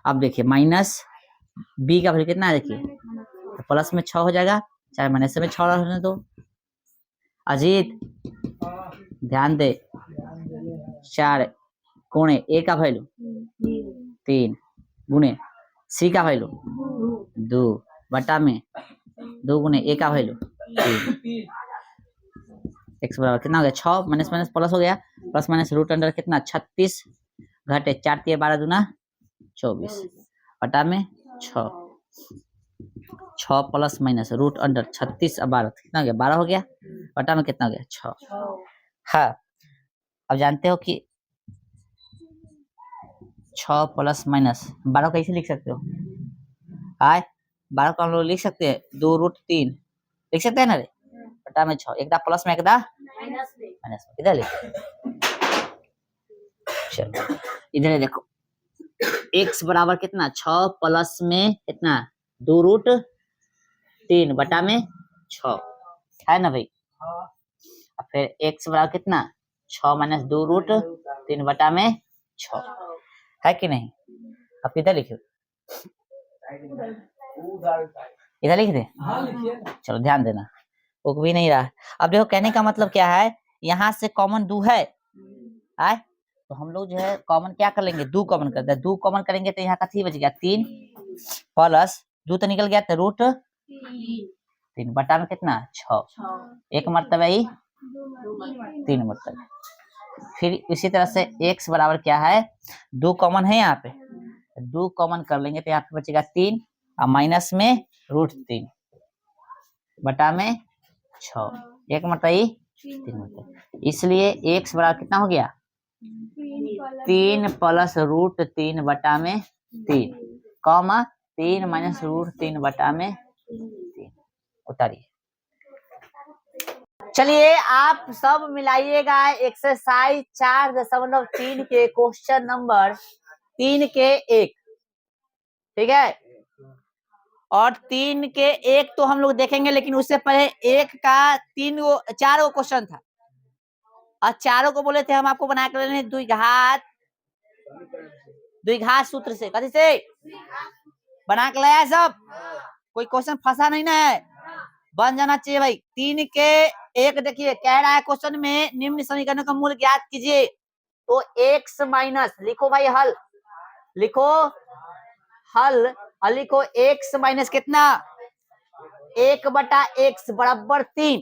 [SPEAKER 1] अब देखिए माइनस बी का वैल्यू कितना है, देखिए तो प्लस में 6 हो जाएगा, चाहे माइनस में 6 रहने दो। अजीत ध्यान दे, 4 गुणे ए का वैल्यू 3 गुणे सी का वैल्यू 2 बटा में 2 गुणे ए का वैल्यू 3, एक्स बराबर कितना हो गया 6, माइनस माइनस प्लस हो गया, प्लस माइनस रूट अंडर कितना 36 घटे 4 3 12 दूना 24 बटा में 6 प्लस माइनस रूट अंडर 36 और 12 कितना हो गया 12 हो गया, बटा में कितना हो गया 6। हाँ अब जानते हो कि 6 प्लस माइनस 12 कैसे लिख सकते हो, आए 12 को हम लोग लिख सकते हैं 2 रूट 3 लिख सकते हैं ना रे, बटा में 6, एकदा प्लस में एकदा माइनस में, इधर लिखो। चलो इधर देखो x बराबर कितना 6 प्लस में कितना 2 रूट 3 बटा में 6 है ना भाई, और फिर x बराबर कितना 6 माइनस 2 रूट 3 बटा में 6 है कि नहीं। अब किधर लिखो, इधर लिख दे, चलो ध्यान देना, वो भी नहीं रहा। अब देखो कहने का मतलब क्या है, यहाँ से कॉमन 2 है, आए तो हम लोग जो है कॉमन क्या कर लेंगे 2 कॉमन करते हैं, 2 कॉमन करेंगे तो यहाँ का 3 बच गया 3 प्लस 2 तो निकल गया तो रूट 3 बटा में कितना 6, एक मरतबा ही 3 मरतबा। फिर इसी तरह से x बराबर क्या है 2 कॉमन है, यहाँ पे 2 कॉमन कर लेंगे तो यहाँ पे बचेगा 3 और माइनस में रूट 3 बटा में 6, एक मरतबा ही 3 मरतबा, इसलिए x बराबर कितना हो गया 3 प्लस रूट 3 बटा में 3 कॉमा 3 माइनस रूट 3 बटा में 3, उतारिए। चलिए आप सब मिलाइएगा एक्सरसाइज 4.3 के क्वेश्चन नंबर 3 के 1, ठीक है, और 3 के 1 तो हम लोग देखेंगे, लेकिन उससे पहले 1 का 4 क्वेश्चन था और चारों को बोले थे हम आपको बना कर लेने द्विघात सूत्र से, कथी से बना के लाया सब, कोई क्वेश्चन फंसा नहीं ना है, बन जाना चाहिए भाई। 3 के 1 देखिए कह रहा है क्वेश्चन में निम्न समीकरणों का मूल ज्ञात कीजिए, तो x माइनस लिखो भाई, हल लिखो, हल और लिखो x माइनस कितना 1 बटा x बराबर 3,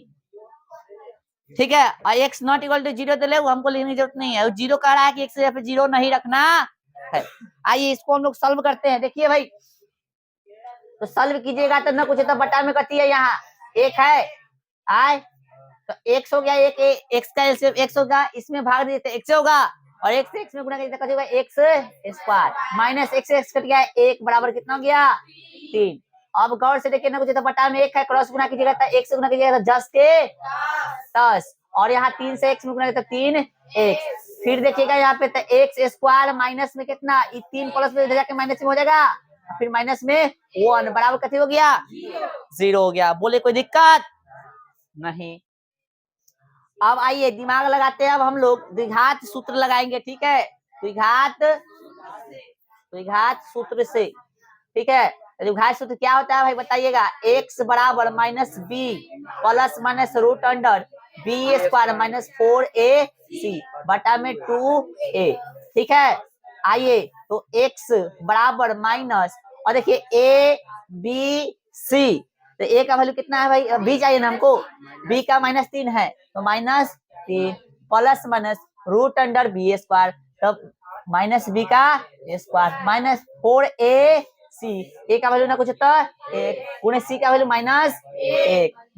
[SPEAKER 1] ठीक है, और x नॉट इक्वल टू 0 तो ले, हमको लिखने की जरूरत नहीं है, 0 कह रहा है कि x से 0 नहीं रखना है। आइए इसको हम लोग सॉल्व करते हैं, देखिए भाई तो सॉल्व कीजिएगा तो ना कुछ तो बटा में कती है, यहाँ 1 है, आए तो x हो गया, एक x का एलसीएम x होगा, इसमें भाग देते x होगा और x से x में गुणा करेंगे तो होगा x स्क्वायर माइनस x से x कट गया 1 बराबर कितना हो गया 3। अब गौर से देखिए ना कुछ तो बटा में 1 है, क्रॉस गुना कीजिएगा तो x से गुना कीजिएगा तो 10 के 10 और यहाँ 3 से x में गुना तो 3x, फिर देखिएगा यहाँ पे तो x स्क्वायर माइनस में कितना 3 प्लस में जाके माइनस में हो जाएगा, फिर माइनस में 1 बराबर कथी हो गया 0 हो गया, बोले कोई दिक्कत नहीं। अब आइए दिमाग लगाते हैं, अब हम लोग द्विघात सूत्र लगाएंगे, ठीक है, द्विघात सूत्र से, ठीक है, द्विघात सूत्र क्या होता है भाई बताइएगा, x बराबर minus B plus minus root under B square minus 4ac बटा में 2a। ठीक है, आइए तो x बराबर माइनस, और देखिए a b c, तो a का वैल्यू कितना है भाई, b चाहिए ना हमको, b का -3 है तो -3 plus minus root under B square, तब माइनस बी का स्क्वायर माइनस 4ac, ए का वैल्यू ना कुछ तो 1 गुणे सी का वैल्यू -1,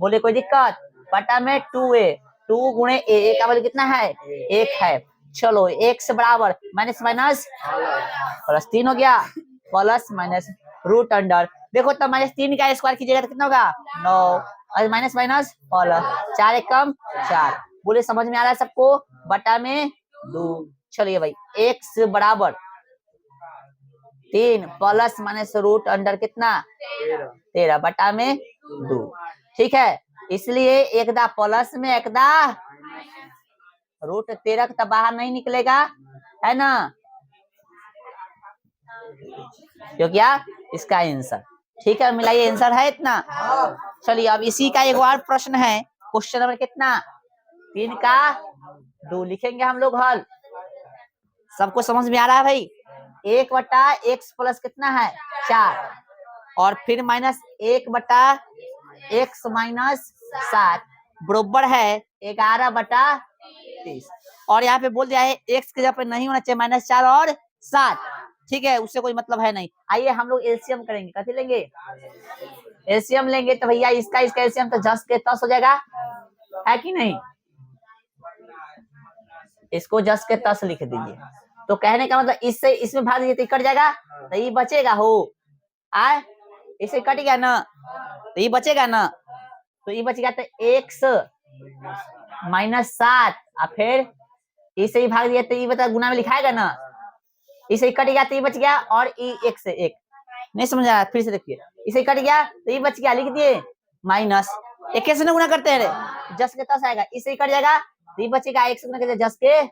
[SPEAKER 1] बोले कोई दिक्कत, बटा में 2a, 2 गुणे ए का वैल्यू कितना है 1 है। चलो x बराबर माइनस माइनस प्लस 3 हो गया, प्लस माइनस रूट अंडर, देखो तब -3 का स्क्वायर कीजिएगा तो कितना होगा 9, और माइनस माइनस प्लस 4 1 कम 4, बोले समझ में आ रहा है सबको, बटा में 2। चलिए भाई x बराबर 3 प्लस माइनस रूट अंडर कितना 13 बटा में 2। ठीक है, इसलिए एकदा प्लस में एकदा रूट 13 तो बाहर नहीं निकलेगा, है ना, क्यों क्या इसका आंसर। ठीक है, मिलाइए आंसर है इतना। चलिए अब इसी का एक और प्रश्न है, क्वेश्चन नंबर कितना 3 का 2 लिखेंगे हम लोग हल। सबको समझ में आ रहा है भाई, 1 बटा एक्स प्लस कितना है 4, और फिर माइनस 1 बटा एक्स माइनस 7 बरोबर है 11 बटा 30, और यहाँ पे बोल दिया है एक्स के जगह पे नहीं होना चाहिए -4 और 7। ठीक है, उससे कोई मतलब है नहीं। आइए हम लोग एलसीएम करेंगे, कैसे लेंगे एलसीएम लेंगे, तो भैया इसका एलसीएम तो 10 के 10 हो जाएगा, है कि नहीं, इसको 10 के 10 लिख दीजिए, तो कहने का मतलब इससे इसमें भाग दीजिए तो कट जाएगा, तो ये बचेगा हो आए, इसे कट गया ना तो ये बचेगा ना, तो ये बच गया तो एक्स -7, और फिर इसे ही भाग दिया तो ये बता गुना में लिखाएगा ना, इसे कट गया तो ये बच गया, और ई एक से एक नहीं समझ आया, फिर से देखिए, इसे कट गया तो ये बच गया, लिख दिए माइनस, एक कैसे ना गुना करते हैं रे, 10 के 10 आएगा, इसे कट जाएगा तो ये बचेगा एक से गुना करते 10 के।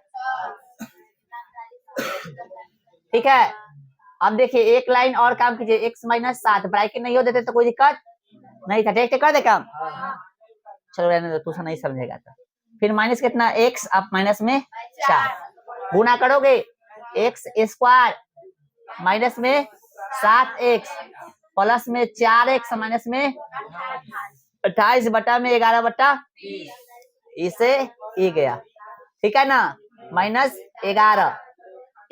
[SPEAKER 1] ठीक है, अब देखिए एक लाइन और काम कीजिए, x -7 ब्रैकेट नहीं हो देते तो कोई दिक्कत नहीं था, डायरेक्ट कर दे काम, चलो रहने दो, तू नहीं समझेगा तो फिर माइनस कितना x, आप माइनस में 4 गुना करोगे एक्स स्क्वायर माइनस में 7x प्लस में 4x माइनस में 28 बटा में 11 बटा इसे ये गया। ठीक है ना, -11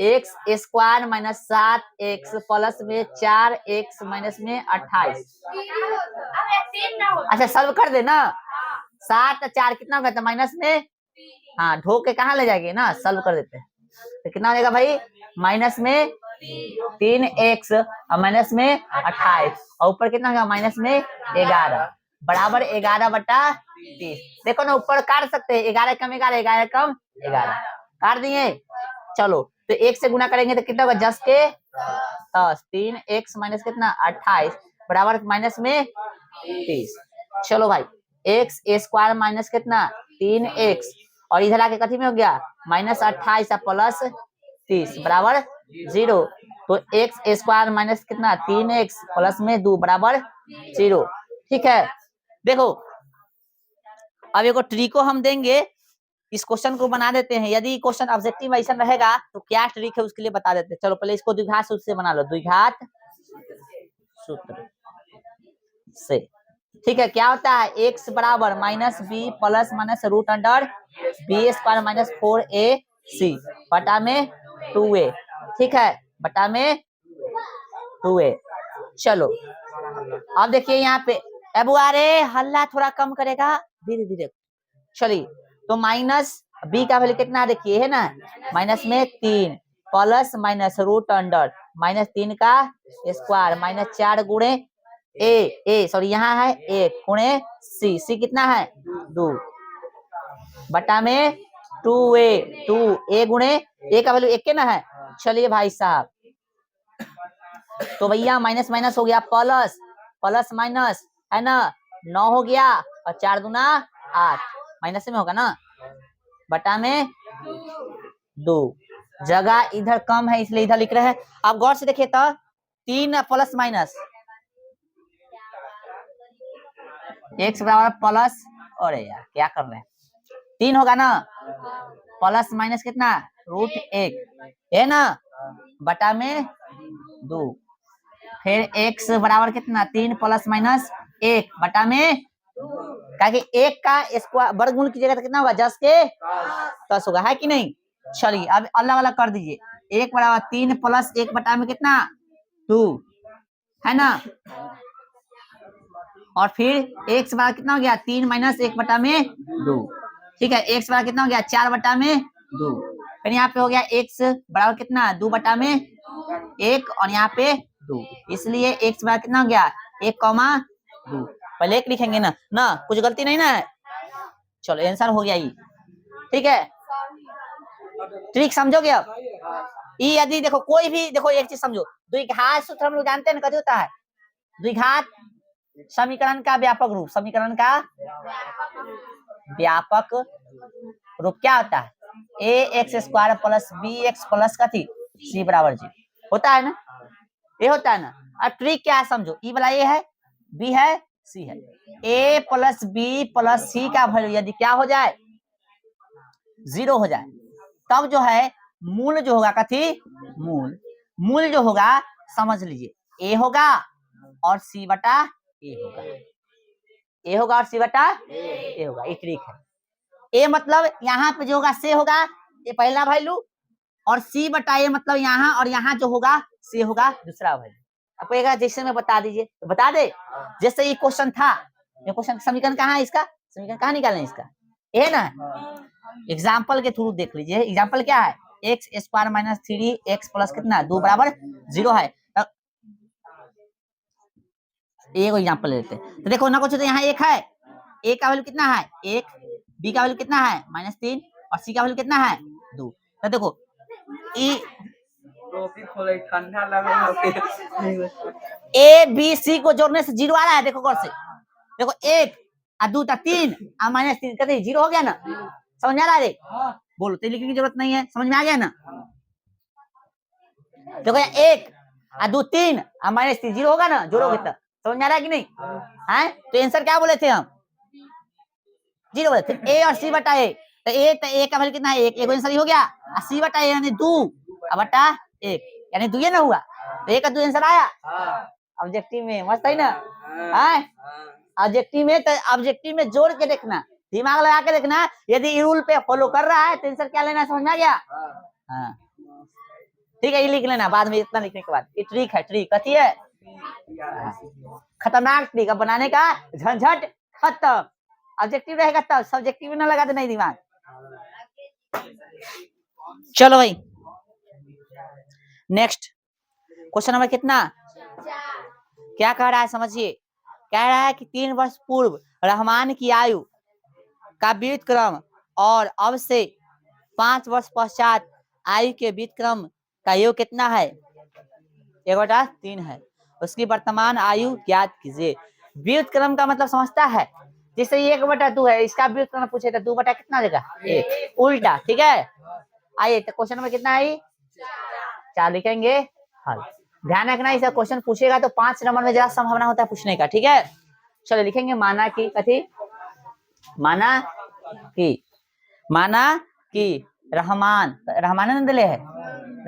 [SPEAKER 1] x square minus 7x plus में 4x माइनस में 28। अच्छा सॉल्व कर दे ना, 7 4 कितना होगा तो माइनस में, हाँ ढो के कहाँ ले जाएंगे ना, सॉल्व कर देते हैं तो कितना हो जाएगा भाई, माइनस में 3x और माइनस में 28, और ऊपर कितना होगा माइनस में 11 बराबर 11 बटा 30। देखो ना ऊपर काट सकते हैं, 11 कम 11 11 कम 11 काट दिए। चलो तो 1 से गुना करेंगे तो कितना होगा 10 के 10, 3x माइनस कितना 28 बराबर माइनस में 30। चलो भाई एक्स स्क्वायर माइनस कितना 3x, और इधर आके कथी में हो गया -28 प्लस 30 बराबर 0, तो एक्स स्क्वायर माइनस कितना 3x प्लस में 2 बराबर 0। ठीक है, देखो अब एक ट्रिको हम देंगे, इस क्वेश्चन को बना देते हैं, यदि क्वेश्चन ऑब्जेक्टिव ऐसा रहेगा तो क्या ट्रिक है उसके लिए बता देते हैं। चलो पहले इसको द्विघात सूत्र से बना लो, द्विघात सूत्र से। ठीक है, क्या होता है x बराबर -b plus minus root under B square minus 4ac बटा में 2a। ठीक है, बटा में 2a। चलो अब देखिए यहाँ पे अब अरे हल्ला थोड़ा कम करेगा धीरे धीरे। चलिए तो माइनस b का वैल्यू कितना देखिए है ना, माइनस में 3 प्लस माइनस रूट अंडर -3 का स्क्वायर माइनस 4 गुणे ए सॉरी यहाँ है 1 गुणे सी कितना है 2 बटा में 2a गुणे ए का वैल्यू 1 के ना है। चलिए भाई साहब, तो भैया माइनस माइनस हो गया प्लस, प्लस माइनस है ना 9 हो गया, और 4 दूना 8 माइनस में होगा ना, बटा में 2 जगह इधर कम है इसलिए इधर लिख रहे हैं। आप गौर से देखिए तो 3 प्लस माइनस x बराबर प्लस, अरे यार क्या कर रहे हैं, 3 होगा ना, प्लस माइनस कितना √1 है ना, बटा में 2, फिर x बराबर कितना 3 प्लस माइनस 1 बटा में, ताकि 1 का स्क्वायर वर्गमूल कीजिएगा तो कितना होगा 10 के 10 होगा, है कि नहीं। चलिए अब अलग अलग कर दीजिए, 1 बराबर 3 प्लस 1 बटा में कितना 2 है ना, और फिर x बराबर कितना हो गया 3 माइनस 1 बटा में 2, ठीक है, x बराबर कितना हो गया 4 बटा में 2, फिर यहाँ पे हो गया x बराबर कितना 2 बटा में 1 और यहाँ पे 2, इसलिए x बराबर कितना हो गया 1,2, पहले एक लिखेंगे ना, कुछ गलती नहीं ना है। चलो आंसर हो गया ये, ठीक है, ट्रिक समझोगे अब। ये यदि देखो कोई भी देखो एक चीज समझो, द्विघात सूत्र हम लोग जानते हैं ना, कभी होता है द्विघात समीकरण का व्यापक रूप, समीकरण का व्यापक रूप क्या होता है, ax² प्लस bx प्लस कथी c बराबर 0 होता है ना, ये होता है ना। अब ट्रिक क्या है समझो, ई वाला ए है, बी है, सी है, a प्लस बी प्लस सी का वैल्यू यदि क्या हो जाए 0 हो जाए, तब जो है मूल जो होगा कथी मूल जो होगा समझ लीजिए a होगा और c बटा a होगा, a होगा और c बटा a होगा, ये ट्रिक है। a मतलब यहाँ पे जो होगा c होगा ये पहला वैल्यू, और c बटा a मतलब यहाँ और यहाँ जो होगा c होगा दूसरा वैल्यू। आपको एक जैसे में बता दीजिए, तो बता दे, जैसे ये क्वेश्चन था, ये क्वेश्चन समीकरण कहाँ है, इसका समीकरण कहाँ निकालना है इसका, ये ना एग्जाम्पल के थ्रू देख लीजिए। एग्जाम्पल क्या है, x² माइनस 3x प्लस कितना 2 बराबर 0 है, एक एग्जाम्पल लेते हैं, तो देखो ना कुछ, तो यहाँ एक है, a का वैल्यू कितना है 1, b का वैल्यू कितना है -3 और c का वैल्यू कितना है 2, तो देखो ठंडा a b c को जोड़ने से 0 आ रहा है, देखो गौर से, देखो 1 और 2 3 और -3 कहते 0 हो गया ना, समझ में आ रहा है, बोलो तो लिखने की जरूरत नहीं है, समझ में आ गया ना। देखो 1 और 2 3 और -3 0 होगा ना, जोड़ोगे तो समझ में आ रहा है कि नहीं है, तो आंसर क्या बोले थे हम 0 बोले थे, a और c बटा a, तो a का वैल्यू कितना है 1, एक आंसर हो गया, और c बटा a यानी 2 बटा 1 यानी 2 ना हुआ, तो a का 2 आंसर आया ऑब्जेक्टिव में, मस्त है ना, है ऑब्जेक्टिव में, तो ऑब्जेक्टिव में जोड़ के देखना, दिमाग लगा के देखना, यदि रूल पे फॉलो कर रहा है तो आंसर क्या लेना, समझ में आ गया, हाँ ठीक है, ये लिख लेना बाद में, इतना लिखने के बाद, ये ट्रिक है, ट्रिक कथी है, खतरनाक ट्रिक बनाने का झंझट खत्म, ऑब्जेक्टिव रहेगा तब, सब्जेक्टिव ना लगा देना दिमाग। चलो भाई नेक्स्ट क्वेश्चन नंबर कितना, क्या कह रहा है समझिए, कह रहा है कि 3 वर्ष पूर्व रहमान की आयु का व्युत्क्रम और अब से 5 वर्ष पश्चात आयु के व्युत्क्रम का योग कितना है, 1/3 है, उसकी वर्तमान आयु ज्ञात कीजिए। व्युत्क्रम का मतलब समझता है, जैसे 1/2 है, इसका व्युत्क्रम पूछे तो 2 बटा कितना देगा 1, उल्टा, ठीक है। आइए तो क्वेश्चन में कितना आई 4 लिखेंगे हल, ध्यान रखना इसे क्वेश्चन पूछेगा तो 5 नंबर में ज्यादा संभावना होता है पूछने का, ठीक है। चलो लिखेंगे माना कि कथी, माना कि रहमान, रहमान ने दिले है,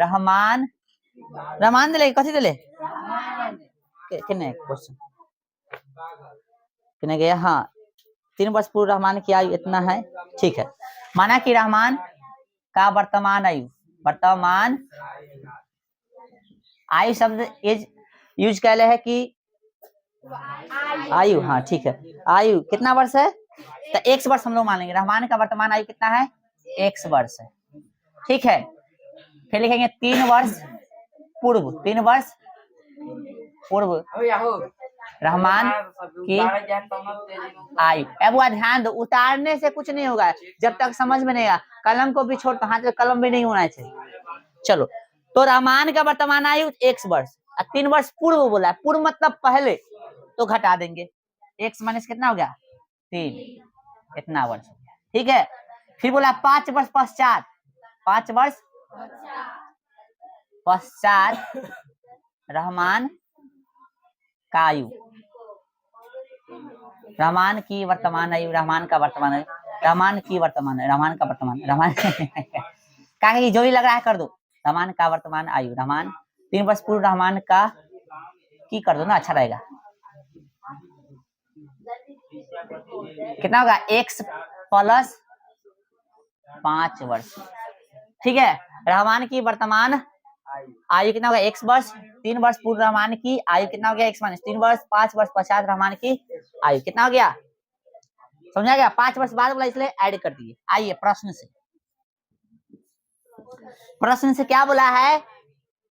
[SPEAKER 1] रहमान दिले कथी दिले किने क्वेश्चन किने गया, हाँ 3 वर्ष पूर्व रहमान की आयु इतना है, ठीक है। माना कि रहमान का वर्तमान आयु शब्द एज यूज कर है कि आयु, हाँ ठीक है, आयु कितना वर्ष है, तो x वर्ष हम लोग मान लेंगे, रहमान का वर्तमान आयु कितना है x वर्ष है, ठीक है। फिर लिखेंगे 3 वर्ष पूर्व रहमान की आयु, अब वह ध्यान दो, उतारने से कुछ नहीं होगा जब तक समझ में नहीं आया, कलम को भी छोड़, हाथ में कलम भी नहीं होना चाहिए। चलो तो रहमान का वर्तमान आयु x वर्ष, 3 वर्ष पूर्व बोला, पूर्व मतलब पहले, तो घटा देंगे, x माइनस कितना हो गया 3, इतना वर्ष, ठीक है। फिर बोला 5 वर्ष पश्चात, 5 वर्ष पश्चात रहमान का आयु, रहमान की वर्तमान आयु, रहमान का वर्तमान आयु, रहमान की वर्तमान, रहमान का वर्तमान, रहमान कहा जो भी लग रहा है कर दो। रहमान का वर्तमान आयु, रहमान 3 वर्ष पूर्व रहमान का की कर दो ना, अच्छा रहेगा। कितना होगा x प्लस 5 वर्ष। ठीक है, रहमान की वर्तमान आयु कितना होगा x वर्ष, 3 वर्ष पूर्व रहमान की आयु कितना हो गया x माइनस 3 वर्ष, 5 वर्ष पश्चात रहमान की आयु कितना हो गया, समझा गया। 5 वर्ष बाद बोला इसलिए ऐड कर दिए। आइए प्रश्न से, प्रश्न से क्या बोला है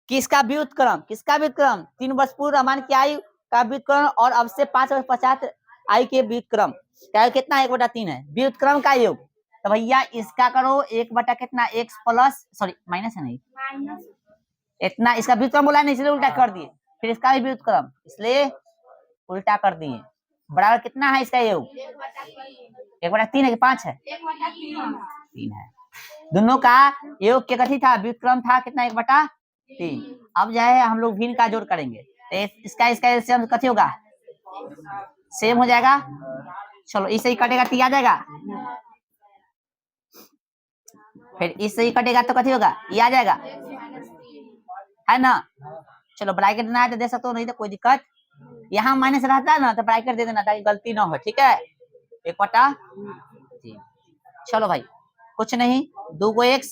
[SPEAKER 1] कि इसका व्युत्क्रम, किसका व्युत्क्रम, 3 वर्ष पूर्व रहमान की आयु का व्युत्क्रम और अब से 5 वर्ष पश्चात आयु के व्युत्क्रम क्या कितना 1/3 है, व्युत्क्रम का योग। तो भैया इसका करो 1 कितना x प्लस सॉरी माइनस है नहीं इतना, इसका व्युत्क्रम बोला नहीं इसलिए उल्टा कर दिए, फिर इसका भी व्युत्क्रम इसलिए उल्टा कर दिए। बराबर कितना है इसका योग, 1/3 है कि 5 है, 3 है। दोनों का योग क्या कथी था, व्युत्क्रम था कितना 1/3। अब जो है हम लोग भिन्न का जोड़ करेंगे, इसका एलसीएम कथी होगा, सेम हो जाएगा। चलो इससे ही कटेगा तो आ जाएगा, फिर इससे ही कटेगा तो कथी होगा, ये आ जाएगा, है ना। चलो ब्रैकेट ना है तो दे सकते हो, नहीं तो कोई दिक्कत, यहाँ माइनस रहता है ना तो ब्रैकेट दे देना ताकि गलती ना हो, ठीक है। 1/3। चलो भाई कुछ नहीं, 2 को x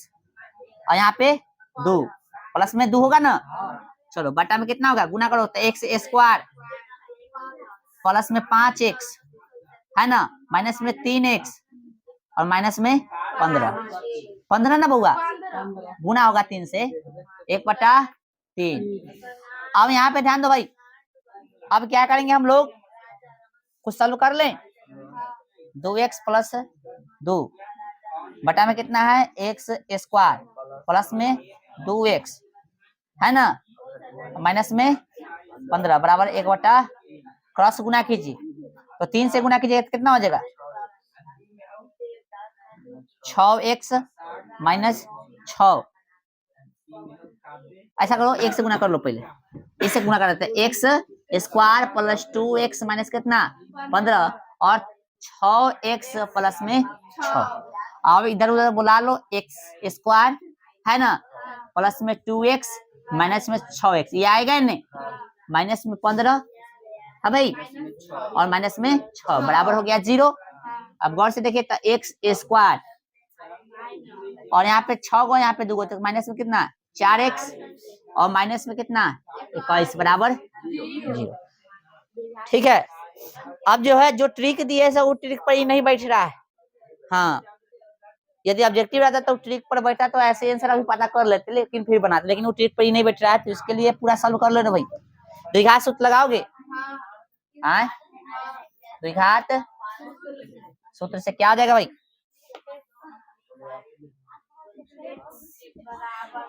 [SPEAKER 1] और यहाँ पे 2 प्लस में 2 होगा ना, चलो बटा में कितना होगा, गुना करो तो x स्क्वायर प्लस में 5x है ना, माइनस में 3x और माइनस में 15 ना बउआ, गुना होगा 3 से 1/3। अब यहाँ पे ध्यान दो भाई, अब क्या करेंगे हम लोग, कुछ सॉल्व कर लें। 2x प्लस 2 बटा में कितना है x स्क्वायर प्लस में 2x है ना, माइनस में 15 बराबर 1/, क्रॉस गुना कीजिए तो 3 से गुना कीजिए कितना हो जाएगा, 6x माइनस 6। ऐसा करो 1 से गुना कर लो, पहले इससे गुना कर देते हैं, x square plus 2x minus कितना 15 और 6x प्लस में 6। अब इधर उधर बुला लो, x स्क्वायर है ना प्लस में 2x माइनस में 6x, ये आएगा नहीं, माइनस में 15 है भाई और माइनस में 6 बराबर हो गया 0। अब गौर से देखिए तो x स्क्वायर और यहाँ पे 6 को यहाँ पे 2 को तो माइनस में कितना 4x और माइनस में कितना 21 बराबर 0। ठीक है, अब जो है जो ट्रिक दी है वो ट्रिक पर ही नहीं बैठ रहा है। हाँ यदि ऑब्जेक्टिव रहता तो ट्रिक पर बैठा तो ऐसे आंसर अभी पता कर लेते, लेकिन फिर बनाते, लेकिन वो ट्रिक पर ही नहीं बैठ रहा है, तो इसके लिए पूरा सॉल्व कर लो ना भाई। द्विघात सूत्र लगाओगे, द्विघात सूत्र से क्या आ जाएगा भाई,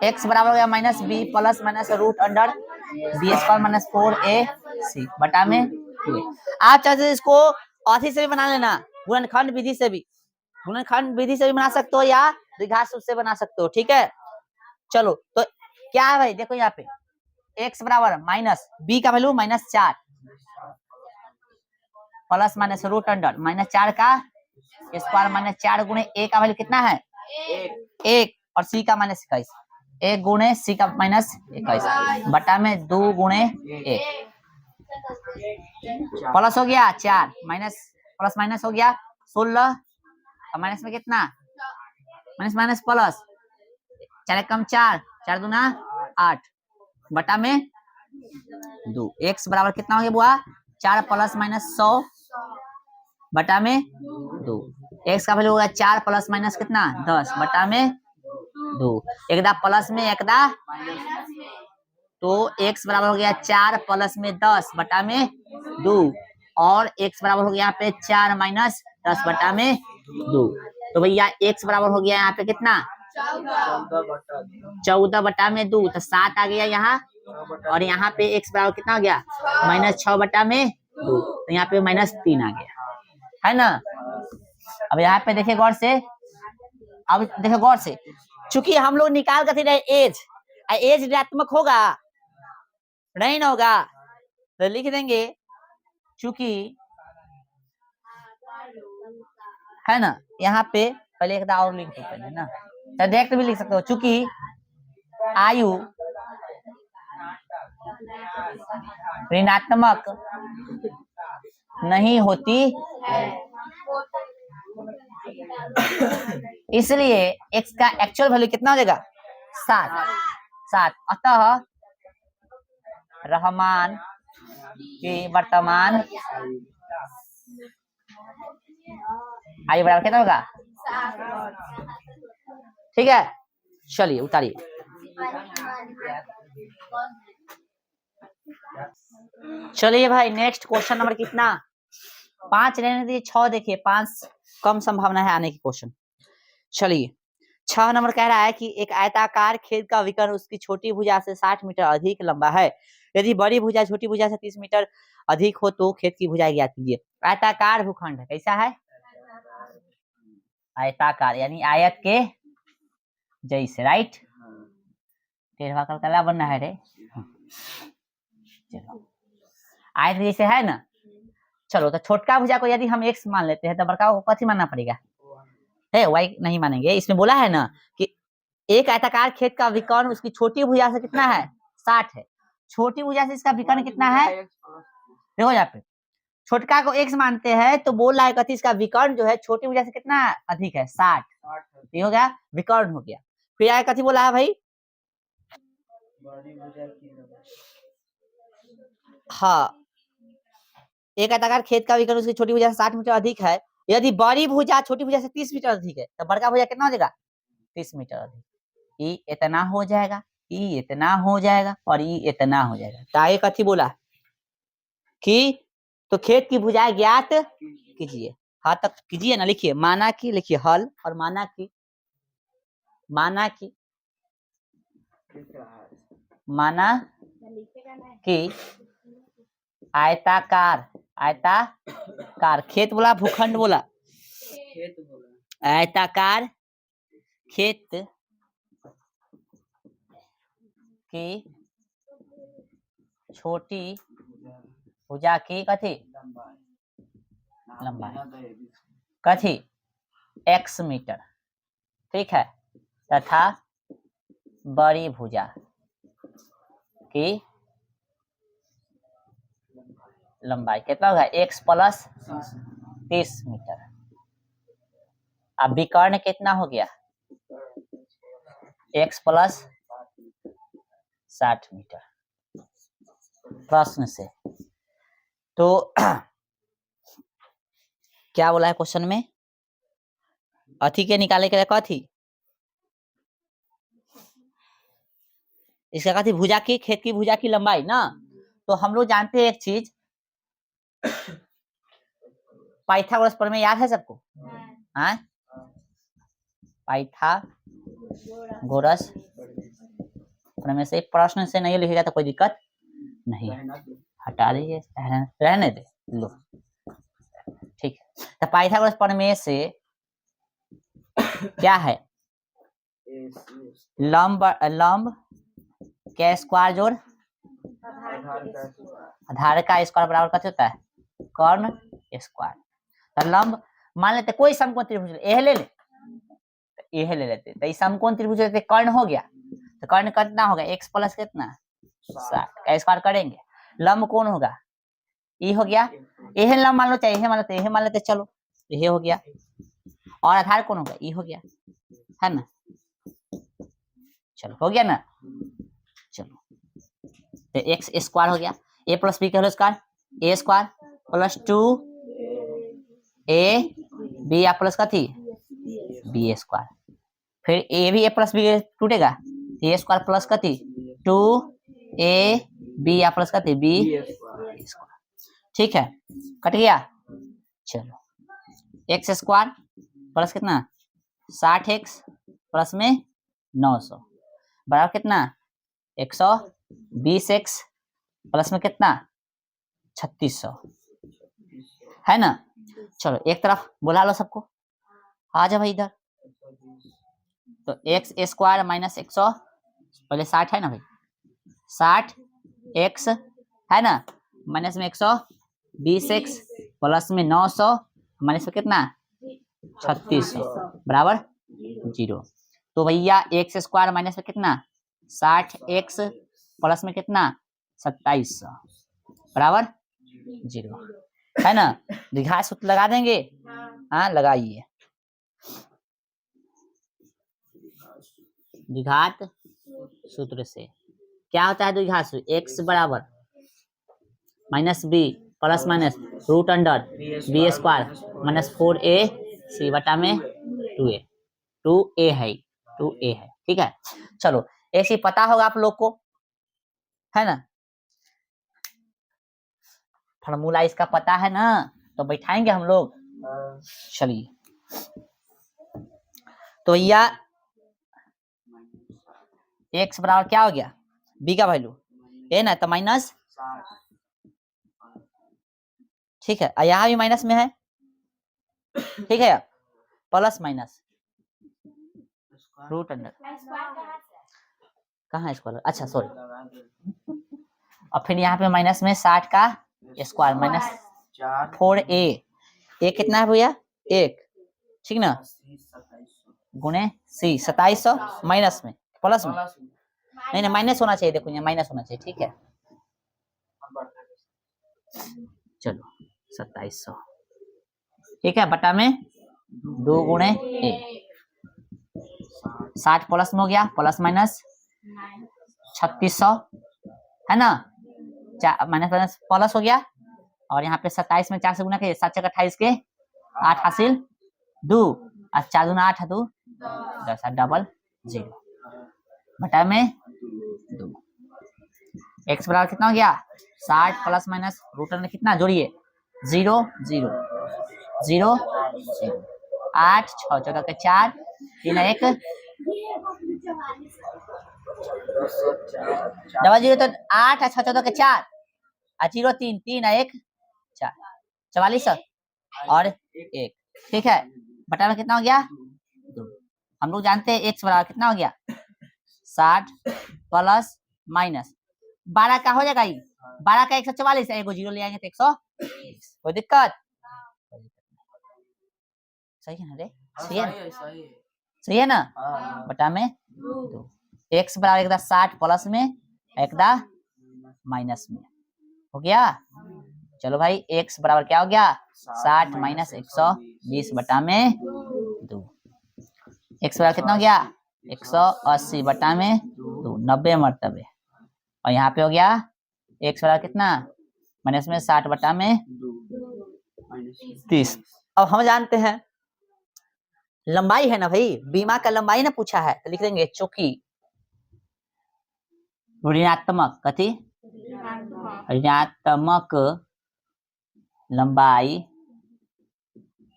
[SPEAKER 1] x बराबर हो गया minus B plus minus root under B square minus 4ac बटा में 2a। आप चाहते इसको अथी से भी बना लेना, गुणनखंड विधि से भी, गुणनखंड विधि से भी बना सकते हो या द्विघात सूत्र से बना सकते हो, ठीक है। चलो तो क्या है भाई, देखो यहाँ पे x बराबर माइनस b का value -4 plus minus root under -4 का स्क्वायर -4 गुणे a का वैल्यू कितना है 1 और c का -21, 1 गुणे c का -21 बटा में 2 गुणे 1 प्लस हो गया 4 माइनस प्लस माइनस हो गया 16 और माइनस में कितना माइनस माइनस प्लस 4 कम 4 4 दूना 8 बटा में 2। x बराबर कितना हो गया बुआ 4 प्लस माइनस 100 बटा में 2। x का वैल्यू होगा 4 प्लस माइनस कितना 10 बटा में 2, एकदा प्लस में एकदा, तो x बराबर हो गया 4 प्लस में 10 बटा में 2 और x बराबर हो गया यहाँ पे 4 माइनस 10 बटा में 2। तो भैया x बराबर हो गया यहाँ पे कितना 14 बटा में 2, तो 7 आ गया यहाँ और यहाँ पे x बराबर कितना हो गया -6 बटा में 2, तो यहाँ पे -3 आ गया, है ना। अब यहाँ पे देखिए गौर से, अब देखिए गौर से, चूंकि हम लोग निकाल कर रहे एज, एज ऋणात्मक होगा नहीं ना होगा, तो लिख देंगे चूंकि है ना। यहाँ पे पहले एक और लिख दो पहले ना, डायरेक्ट भी लिख सकते हो, चूंकि आयु ऋणात्मक नहीं होती इसलिए x का एक्चुअल वैल्यू कितना हो जाएगा 7। अतः रहमान की वर्तमान आयु बराबर कितना होगा। ठीक है, चलिए उतारिए। चलिए भाई नेक्स्ट क्वेश्चन नंबर कितना 5 रहने दीजिए, 6 देखिए, 5 कम संभावना है आने की क्वेश्चन। चलिए 6 नंबर कह रहा है कि एक आयताकार खेत का विकर्ण उसकी छोटी भुजा से 60 मीटर अधिक लंबा है। यदि बड़ी भुजा छोटी भुजा से 30 मीटर अधिक हो तो खेत की भुजा ज्ञात कीजिए। आयताकार भूखंड है, कैसा है आयताकार, यानी आयत के जैसे, राइट। टेढ़ा कलकला बनना है रे, आयत जैसे है ना। चलो तो छोटका भुजा को यदि हम x मान लेते हैं तो बड़का को कथी मानना पड़ेगा, है y नहीं मानेंगे। इसमें बोला है ना कि एक आयताकार खेत का विकर्ण उसकी छोटी भुजा से कितना है 60 है। छोटी भुजा से इसका विकर्ण कितना है, देखो यहाँ पे छोटका को x मानते हैं तो बोल रहा है कथी इसका विकर्ण जो है छोटी भुजा से कितना अधिक है 60, ये हो गया विकर्ण हो गया। फिर आगे कथी बोला है भाई, हाँ एक आयताकार खेत का विकर्ण उसकी छोटी भुजा से 60 मीटर अधिक है। यदि बड़ी भुजा छोटी भुजा से 30 मीटर अधिक है तो बड़का भुजा कितना हो जाएगा 30 मीटर अधिक। ई इतना हो जाएगा, ई इतना हो जाएगा और ई इतना हो जाएगा। तो आगे कथी बोला कि तो खेत की भुजाएं ज्ञात कीजिए। हाँ तक कीजिए ना, लिखिए माना कि, लिखिए हल और माना कि, माना कि आयताकार, आयताकार खेत बोला भूखंड बोला, आयताकार खेत की छोटी भुजा की कथी लंबाई कथी x मीटर, ठीक है, तथा बड़ी भुजा की लंबाई कितना होगा x प्लस 30 मीटर। अब विकर्ण कितना हो गया x प्लस 60 मीटर। प्रश्न से तो क्या बोला है क्वेश्चन में, अथी के निकाले के कथी इसका कथी भुजा की, खेत की भुजा की लंबाई ना। तो हम लोग जानते हैं एक चीज, पाइथागोरस प्रमेय याद है सबको, हाँ पाइथागोरस प्रमेय से प्रश्न से नहीं लिखेगा तो कोई दिक्कत नहीं, हटा दीजिए रहने दे लो, ठीक है। तो पाइथागोरस प्रमेय से क्या है, लंब के स्क्वायर जोड़ आधार का स्क्वायर बराबर कैसे होता है कर्ण स्क्वायर। तो लंब मान लेते कोई समकोण त्रिभुज यह ले ले, यह ले लेते तो समकोण त्रिभुज लेते कर्ण हो गया, तो कर्ण कितना होगा x प्लस कितना 60 का स्क्वायर करेंगे, लंब कौन होगा ये हो गया, यह लंब मान लो चाहे यह मान लेते, यह मान लेते, चलो यह हो गया, और आधार कौन होगा ये हो गया, है ना। चलो हो गया ना, चलो तो एक्स स्क्वायर हो गया, ए प्लस बी का whole square, A square plus 2 A B या प्लस कथी बी स्क्वायर, फिर ए भी ए प्लस बी टूटेगा, ए स्क्वायर प्लस कथी 2 ए बी या प्लस कथी बी स्क्वायर, ठीक है कट गया। चलो एक्स स्क्वायर प्लस कितना 60x प्लस में 900 बराबर कितना 120x प्लस में कितना 3600, है ना। चलो एक तरफ बुला लो सबको, आ जाओ भाई इधर। तो एक्स स्क्वायर माइनस 100 पहले 60 है ना भाई, 60x है ना माइनस में 120x प्लस में 900 माइनस में कितना 3600 बराबर 0। तो भैया एक्स स्क्वायर माइनस में कितना 60x प्लस में कितना 2700 बराबर 0 है ना। द्विघात सूत्र लगा देंगे। हाँ लगाइए। द्विघात सूत्र से क्या होता है द्विघात सूत्र x बराबर minus B plus minus root under B square minus 4ac बटा में 2a है 2a है। ठीक है चलो ऐसे पता होगा आप लोग को है ना, फार्मूला इसका पता है ना, तो बैठाएंगे हम लोग। चलिए तो भैया x बराबर क्या हो गया b का वैल्यू ए ना, तो माइनस, ठीक है यहाँ भी माइनस में है, ठीक है प्लस माइनस रूट अंडर कहाँ है स्क्वायर, अच्छा सॉरी, और फिर यहाँ पे माइनस में 60 का स्क्वायर माइनस 4a, ए कितना है भैया 1, ठीक ना, गुणे c 2700 माइनस में प्लस में, नहीं नहीं माइनस होना चाहिए, देखो यहाँ माइनस होना चाहिए, ठीक है चलो 2700, ठीक है बटा में 2 गुणे a, 60 प्लस में हो गया प्लस माइनस 3600 है ना, माइनस माइनस प्लस हो गया, और यहाँ पे 27 में 4 से गुना के 7 चक 28 के 8 हासिल 2 और 4 दूना 8 है 2 10 डबल 0 बटा में 2। x बराबर कितना हो गया 60 प्लस माइनस रूट में कितना जोड़िए 0 0 0 0 8 6 14 के 4 3 1 डबल 0 तो 8 6 14 के 4 0 3 3 1 4 44 और 1, ठीक है बटा में कितना हो गया 2। हम लोग जानते हैं x बराबर कितना हो गया 60 प्लस माइनस 12 का हो जाएगा, 12 का 144 है, एगो 0 ले आएंगे तो 120, कोई दिक्कत, सही है ना रे, सही है ना, बटा में 2। x बराबर एकदा 60 प्लस में एकदा माइनस में हो गया। चलो भाई x बराबर क्या हो गया 60 माइनस 120 बटा में 2, x बराबर कितना हो गया 180 बटा में 2, 90 मरतबे, और यहाँ पे हो गया x बराबर कितना माइनस में 60 बटा में 30। अब हम जानते हैं लंबाई है ना भाई, बीमा का लंबाई ना पूछा है, तो लिख देंगे चूंकि ऋणात्मक कथी ऋणात्मक लंबाई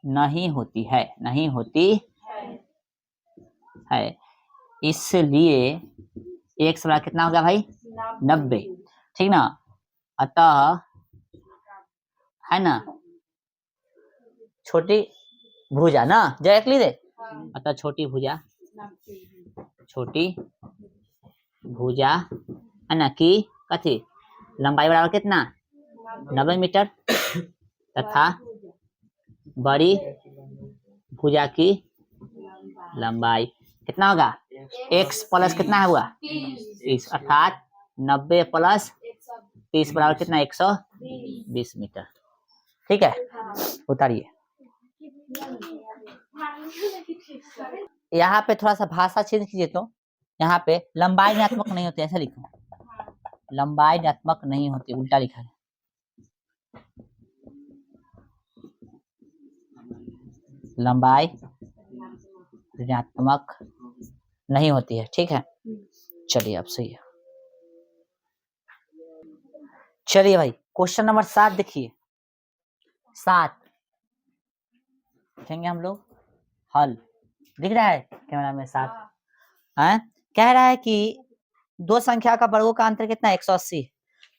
[SPEAKER 1] नहीं होती है इसलिए x बराबर कितना होगा भाई 90, ठीक ना, अतः है ना छोटी भुजा ना डायरेक्टली दे, अतः छोटी भुजा है ना कि कथी लंबाई बराबर कितना 90 मीटर तथा बड़ी भुजा की लंबाई कितना होगा x प्लस कितना हुआ 30, अर्थात 90 प्लस 30 बराबर कितना 120 मीटर, ठीक है उतारिए। यहाँ पे थोड़ा सा भाषा चेंज कीजिए, तो यहाँ पे लंबाई ऋणात्मक नहीं होती, ऐसा लिखो लंबाई ऋणात्मक नहीं होती, उल्टा लिखा है, लंबाई ऋणात्मक नहीं होती है, ठीक है चलिए अब सही है। चलिए भाई क्वेश्चन नंबर 7 देखिए, 7 लिखेंगे हम लोग हल, दिख रहा है कैमरा में 7 है, कह रहा है कि दो संख्या का वर्गों का अंतर कितना है 180,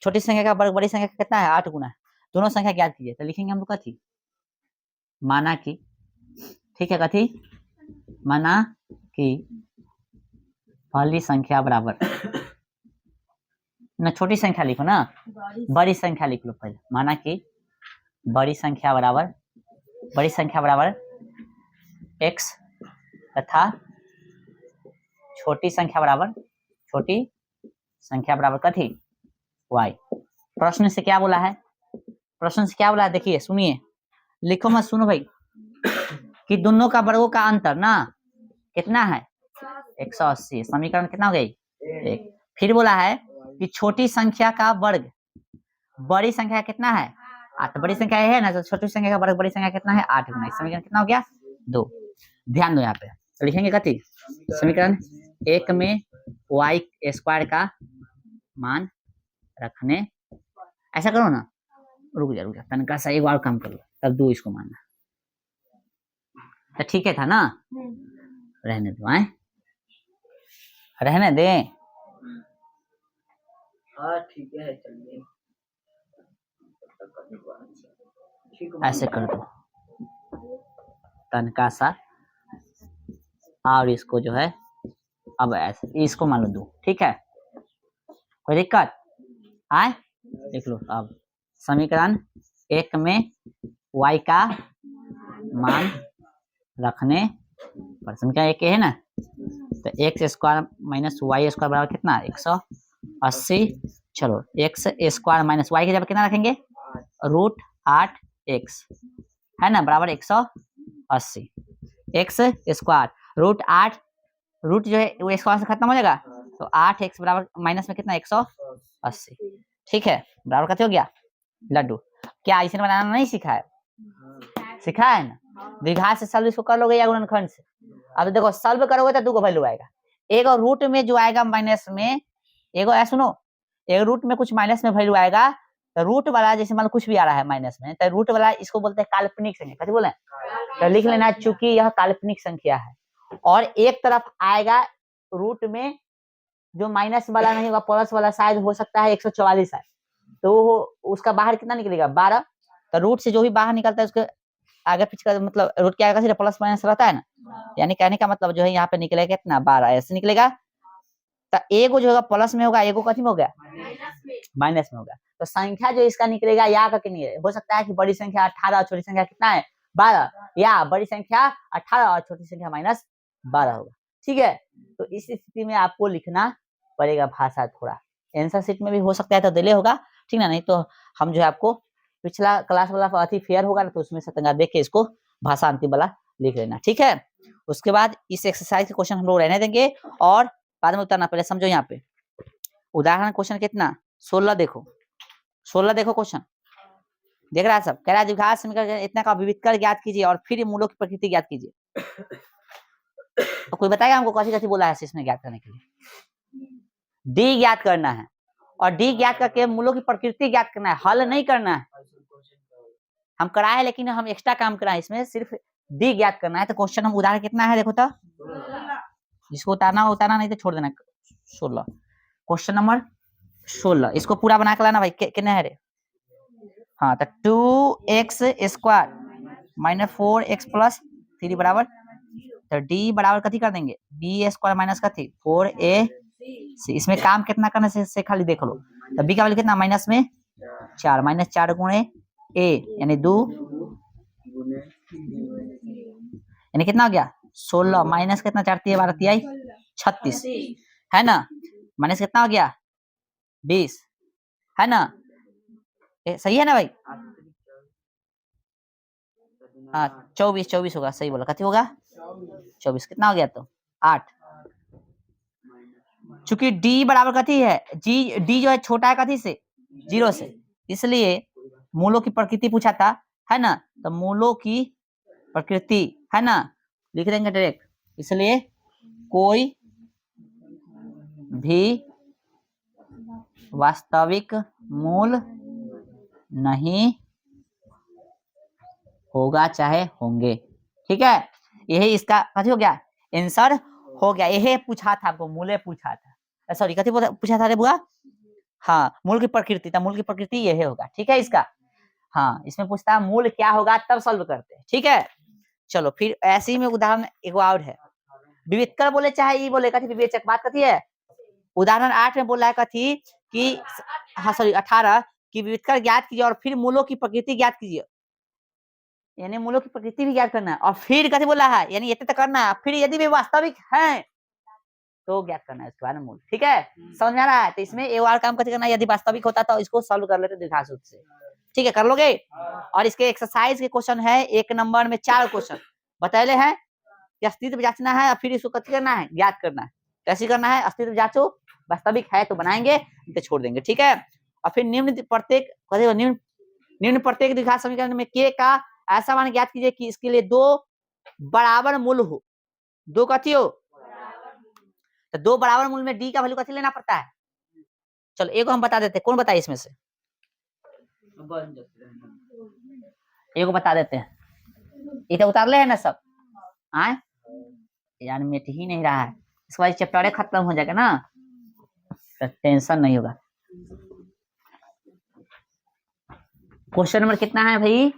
[SPEAKER 1] छोटी संख्या का वर्ग बड़ी संख्या का कितना है 8 गुना, दोनों संख्या ज्ञात कीजिए, तो लिखेंगे हम लोग कथी माना कि, ठीक है कथी माना कि पहली संख्या बराबर ना छोटी संख्या लिखो ना बड़ी संख्या लिख लो पहले, माना कि बड़ी संख्या बराबर x तथा छोटी संख्या बराबर कथी y। प्रश्न से क्या बोला है, देखिए सुनिए, लिखो मत, सुनो भाई, कि दोनों का वर्गों का अंतर ना कितना है 180। समीकरण कितना हो गई 1। फिर बोला है कि छोटी संख्या का वर्ग बड़ी संख्या कितना है 8। बड़ी संख्या है ना, तो छोटी संख्या का वर्ग बड़ी संख्या कितना है 8 गुना। समीकरण कितना हो गया 2। ध्यान दो यहाँ पे, तो लिखेंगे कथी, समीकरण 1 में y स्क्वायर का मान रखने, ऐसा करो ना, रुक जा तनका सा एक बार काम कर लो, तब 2 इसको मानना, तो ठीक है था ना, रहने दो, आए रहने दे, हाँ ठीक है चलिए, ऐसे कर दो तनका सा, और इसको जो है अब ऐसे इसको मान लो 2, ठीक है, कोई दिक्कत आए, देख लो। अब समीकरण 1 में y का मान रखने पर, समीकरण 1 है ना, तो x square minus Y square बराबर कितना 180। चलो x स्क्वायर माइनस वाई की जगह कितना रखेंगे √8x है ना, बराबर 180। x स्क्वायर √8, रूट जो है वो स्क्वायर से खत्म हो जाएगा, तो 8x बराबर माइनस में कितना 180, ठीक है, बराबर कैसे हो गया लड्डू। क्या इसे बनाना नहीं सीखा है, सीखा है ना, द्विघात से सॉल्व इसको कर लोगे या गुणनखंड से। अब देखो सॉल्व करोगे तो 2 का वैल्यू आएगा, एक और रूट में जो आएगा माइनस में, एक और सुनो, एक रूट में कुछ माइनस में वैल्यू आएगा, तो रूट वाला जैसे मान लो कुछ भी आ रहा है माइनस में, तो रूट वाला इसको बोलते हैं काल्पनिक संख्या, कैसे बोले, तो लिख लेना चूंकि यह काल्पनिक संख्या है। और एक तरफ आएगा रूट में जो माइनस वाला नहीं होगा, प्लस वाला शायद हो सकता है 144 है, तो उसका बाहर कितना निकलेगा 12, तो रूट से जो भी बाहर निकलता है उसके आगे पीछे का मतलब रूट क्या आएगा, सिर्फ प्लस माइनस रहता है ना, यानी कहने का मतलब जो है यहाँ पे निकलेगा कितना 12, ऐसे निकलेगा। तो एगो जो होगा प्लस में होगा, एगो कथी में होगा माइनस में होगा, तो संख्या जो इसका निकलेगा या का नहीं है, हो सकता है कि बड़ी संख्या 18 और छोटी संख्या कितना है 12, या बड़ी संख्या 18 और छोटी संख्या -12 होगा, ठीक है। तो इस स्थिति में आपको लिखना पड़ेगा भाषा थोड़ा, आंसर शीट में भी हो सकता है तो दिले होगा, ठीक ना, नहीं तो हम जो है आपको पिछला क्लास वाला अति फेयर होगा ना, तो उसमें से तंगा देख के इसको भाषा अंतिम वाला लिख लेना, ठीक है। उसके बाद इस एक्सरसाइज के क्वेश्चन हम लोग रहने देंगे और बाद में उतारना, पहले समझो यहाँ पे उदाहरण क्वेश्चन कितना 16 देखो, 16 देखो क्वेश्चन देख रहा है सब, कह रहा है द्विघात समीकरण इतना का विविधकर ज्ञात कीजिए और फिर मूलों की प्रकृति ज्ञात कीजिए। तो कोई बताएगा हमको कौन सी बोला है इसमें ज्ञात करने के लिए, डी ज्ञात करना है, और डी ज्ञात करके मूलों की प्रकृति ज्ञात करना है, हल नहीं करना है। हम कराए लेकिन हम एक्स्ट्रा काम कराए, इसमें सिर्फ डी ज्ञात करना है। तो क्वेश्चन हम उदाहरण कितना है देखो तो, जिसको उतारना नहीं तो छोड़ देना। 16 क्वेश्चन नंबर 16, इसको पूरा बना के लाना भाई, कितने है रे, हाँ, तो 2x स्क्वायर -4x + 3 बराबर, तो डी बराबर कथी कर देंगे बी स्क्वायर माइनस कथी 4ac। इसमें काम कितना करने से खाली देख लो, तो बी का वैल्यू कितना माइनस में 4, -4 गुणे a यानी 2, यानी कितना हो गया 16 माइनस कितना 4 3 12 3 36 है ना, माइनस कितना हो गया 20 है ना, सही है ना भाई, हाँ 24 होगा, सही बोला, कथी होगा 24, कितना हो गया तो 8। चूंकि d बराबर कथी है डी जो है छोटा है कथी से 0 से, इसलिए मूलों की प्रकृति पूछा था है ना, तो मूलों की प्रकृति है ना लिख देंगे डायरेक्ट, इसलिए कोई भी वास्तविक मूल नहीं होगा चाहे होंगे, ठीक है। यही इसका कथी हो गया आंसर हो गया, यही पूछा था आपको, मूले पूछा था, सॉरी कथी पूछा था रे बुआ, हाँ मूल की प्रकृति, तो मूल की प्रकृति यही होगा, ठीक है इसका, हाँ इसमें पूछता है मूल क्या होगा तब सॉल्व करते हैं, ठीक है। चलो फिर ऐसे ही में उदाहरण एक और है, विविधकर बोले चाहे ये बोले कथी विवेचक, बात कथी है, उदाहरण 8 में बोला है कथी कि हाँ सॉरी 18 की विविधकर ज्ञात कीजिए और फिर मूलों की प्रकृति ज्ञात कीजिए। यानी मूलों की प्रकृति भी ज्ञात करना है और फिर कैसे बोला है, यानी ये तो करना है, फिर यदि वे वास्तविक हैं तो ज्ञात करना है उसके बाद में मूल। ठीक है, समझ में आ रहा है? तो इसमें एक बार काम कैसे करना है, यदि वास्तविक होता तो इसको सॉल्व कर लेते द्विघात सूत्र से। ठीक है, कर लोगे? और इसके एक्सरसाइज के क्वेश्चन है 1 नंबर में 4 क्वेश्चन बतैले हैं कि अस्तित्व जांचना है और फिर इसको कैसे करना है, ज्ञात करना है। कैसे करना है, अस्तित्व जांचो, वास्तविक है तो बनाएंगे, तो छोड़ देंगे। ठीक है, और फिर निम्न प्रत्येक प्रत्येक द्विघात समीकरण में के का ऐसा मान ज्ञात कीजिए कि इसके लिए 2 बराबर मूल हो। 2 कथी हो, तो 2 बराबर मूल में डी का वैल्यू कैसे लेना पड़ता है। चलो एक हम बता देते हैं, कौन बताए इसमें से, एक बता देते हैं। इधर उतार ले है ना सब, आए यार मिट ही नहीं रहा है, इसके बाद चैप्टर खत्म हो जाएगा ना, तो टेंशन नहीं होगा। क्वेश्चन नंबर कितना है भाई,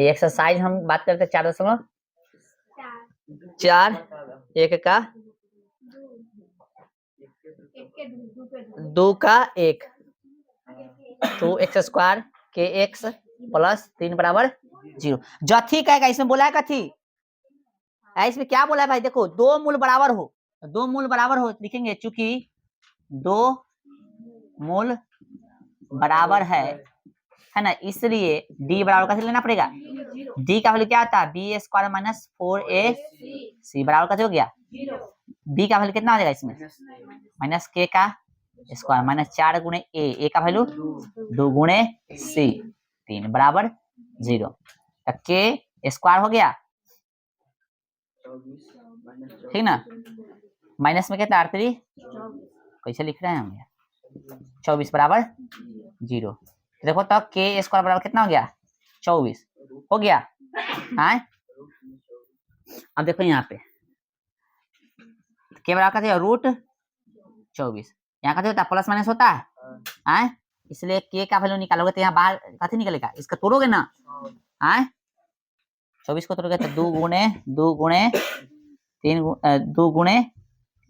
[SPEAKER 1] एक्सरसाइज हम बात करते 4.4 1 का 2 का 1 2x² के x प्लस 3 बराबर 0। जथी कहेगा इसमें बोला है कथी, इसमें क्या बोला है भाई, देखो 2 मूल बराबर हो, 2 मूल बराबर हो लिखेंगे, चूंकि 2 मूल बराबर है ना, इसलिए d बराबर कैसे लेना पड़ेगा, d का वैल्यू क्या आता है, b² माइनस 4ac बराबर कैसे हो गया, b का वैल्यू कितना हो जाएगा इसमें, माइनस k का स्क्वायर माइनस 4 गुणे a का वैल्यू 2 गुणे c 3 बराबर 0, तो k स्क्वायर हो गया, ठीक ना, माइनस में कितना 3 कैसे लिख रहे हैं हम, 24 बराबर 0। देखो तो के स्क्वायर बराबर कितना हो गया, 24 हो गया। हाँ अब देखो यहाँ पे के बराबर का रूट 24, यहाँ का होता है प्लस माइनस होता है, हाँ इसलिए के का वैल्यू निकालोगे तो यहाँ बाहर कथी निकलेगा, इसका तोड़ोगे ना, हाँ 24 को तोड़ोगे तो 2 गुणे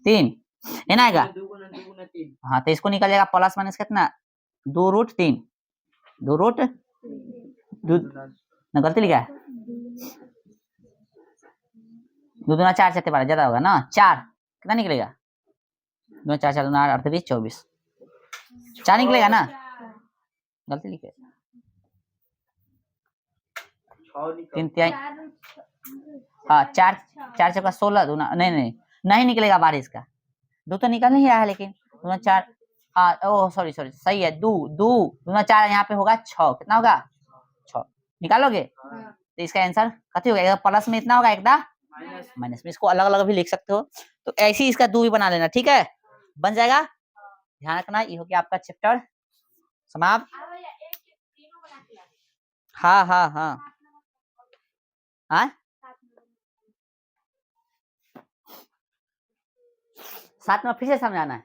[SPEAKER 1] 3 है ना आएगा, हाँ तो इसको निकल जाएगा प्लस माइनस कितना 2√3 ना गलती लिखा है 2 दूना 4 7 12 ज्यादा होगा ना, 4 कितना निकलेगा 2 4 4 2 8 24 4 निकलेगा ना, गलती लिखे 3 3 हाँ 4 4 चौका 16 दूना नहीं निकलेगा 22 का, 2 तो निकल नहीं रहा है, लेकिन 2 4 ओह सॉरी सही है, 2 दूना 4 यहाँ पे होगा 6, कितना होगा 6 निकालोगे, तो इसका आंसर कथी होगा, प्लस में इतना होगा एकदा माइनस में, इसको अलग अलग भी लिख सकते हो, तो ऐसे ही इसका 2 भी बना लेना, ठीक है बन जाएगा। ध्यान रखना, ये हो गया आपका चैप्टर समाप्त। हाँ हाँ हाँ हाँ 7 में फिर से समझाना है,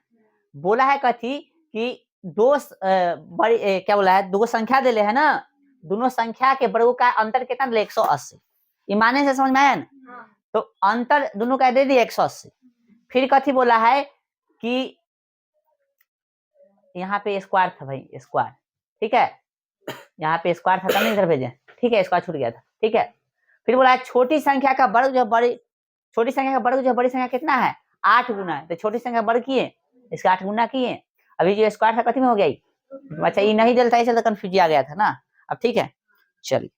[SPEAKER 1] बोला है कथी कि 2 बड़ी क्या बोला है, 2 संख्या दे ले है ना, दोनों संख्या के वर्गों का अंतर कितना दे 180, ईमाने से समझ में आया ना, तो अंतर दोनों का दे दिए 180, फिर कथी बोला है कि यहाँ पे स्क्वायर था भाई, स्क्वायर ठीक है, यहाँ पे स्क्वायर था, नहीं इधर भेजे, ठीक है स्क्वायर छूट गया था, ठीक है फिर बोला है छोटी संख्या का वर्ग जो बड़ी संख्या कितना है 8 गुना है, तो छोटी संख्या वर्ग किए इसका 8 गुना किए, अभी जो स्क्वायर था कथी में हो गया, अच्छा ये नहीं डलता, इसलिए कंफ्यूज आ गया था ना, अब ठीक है चलिए।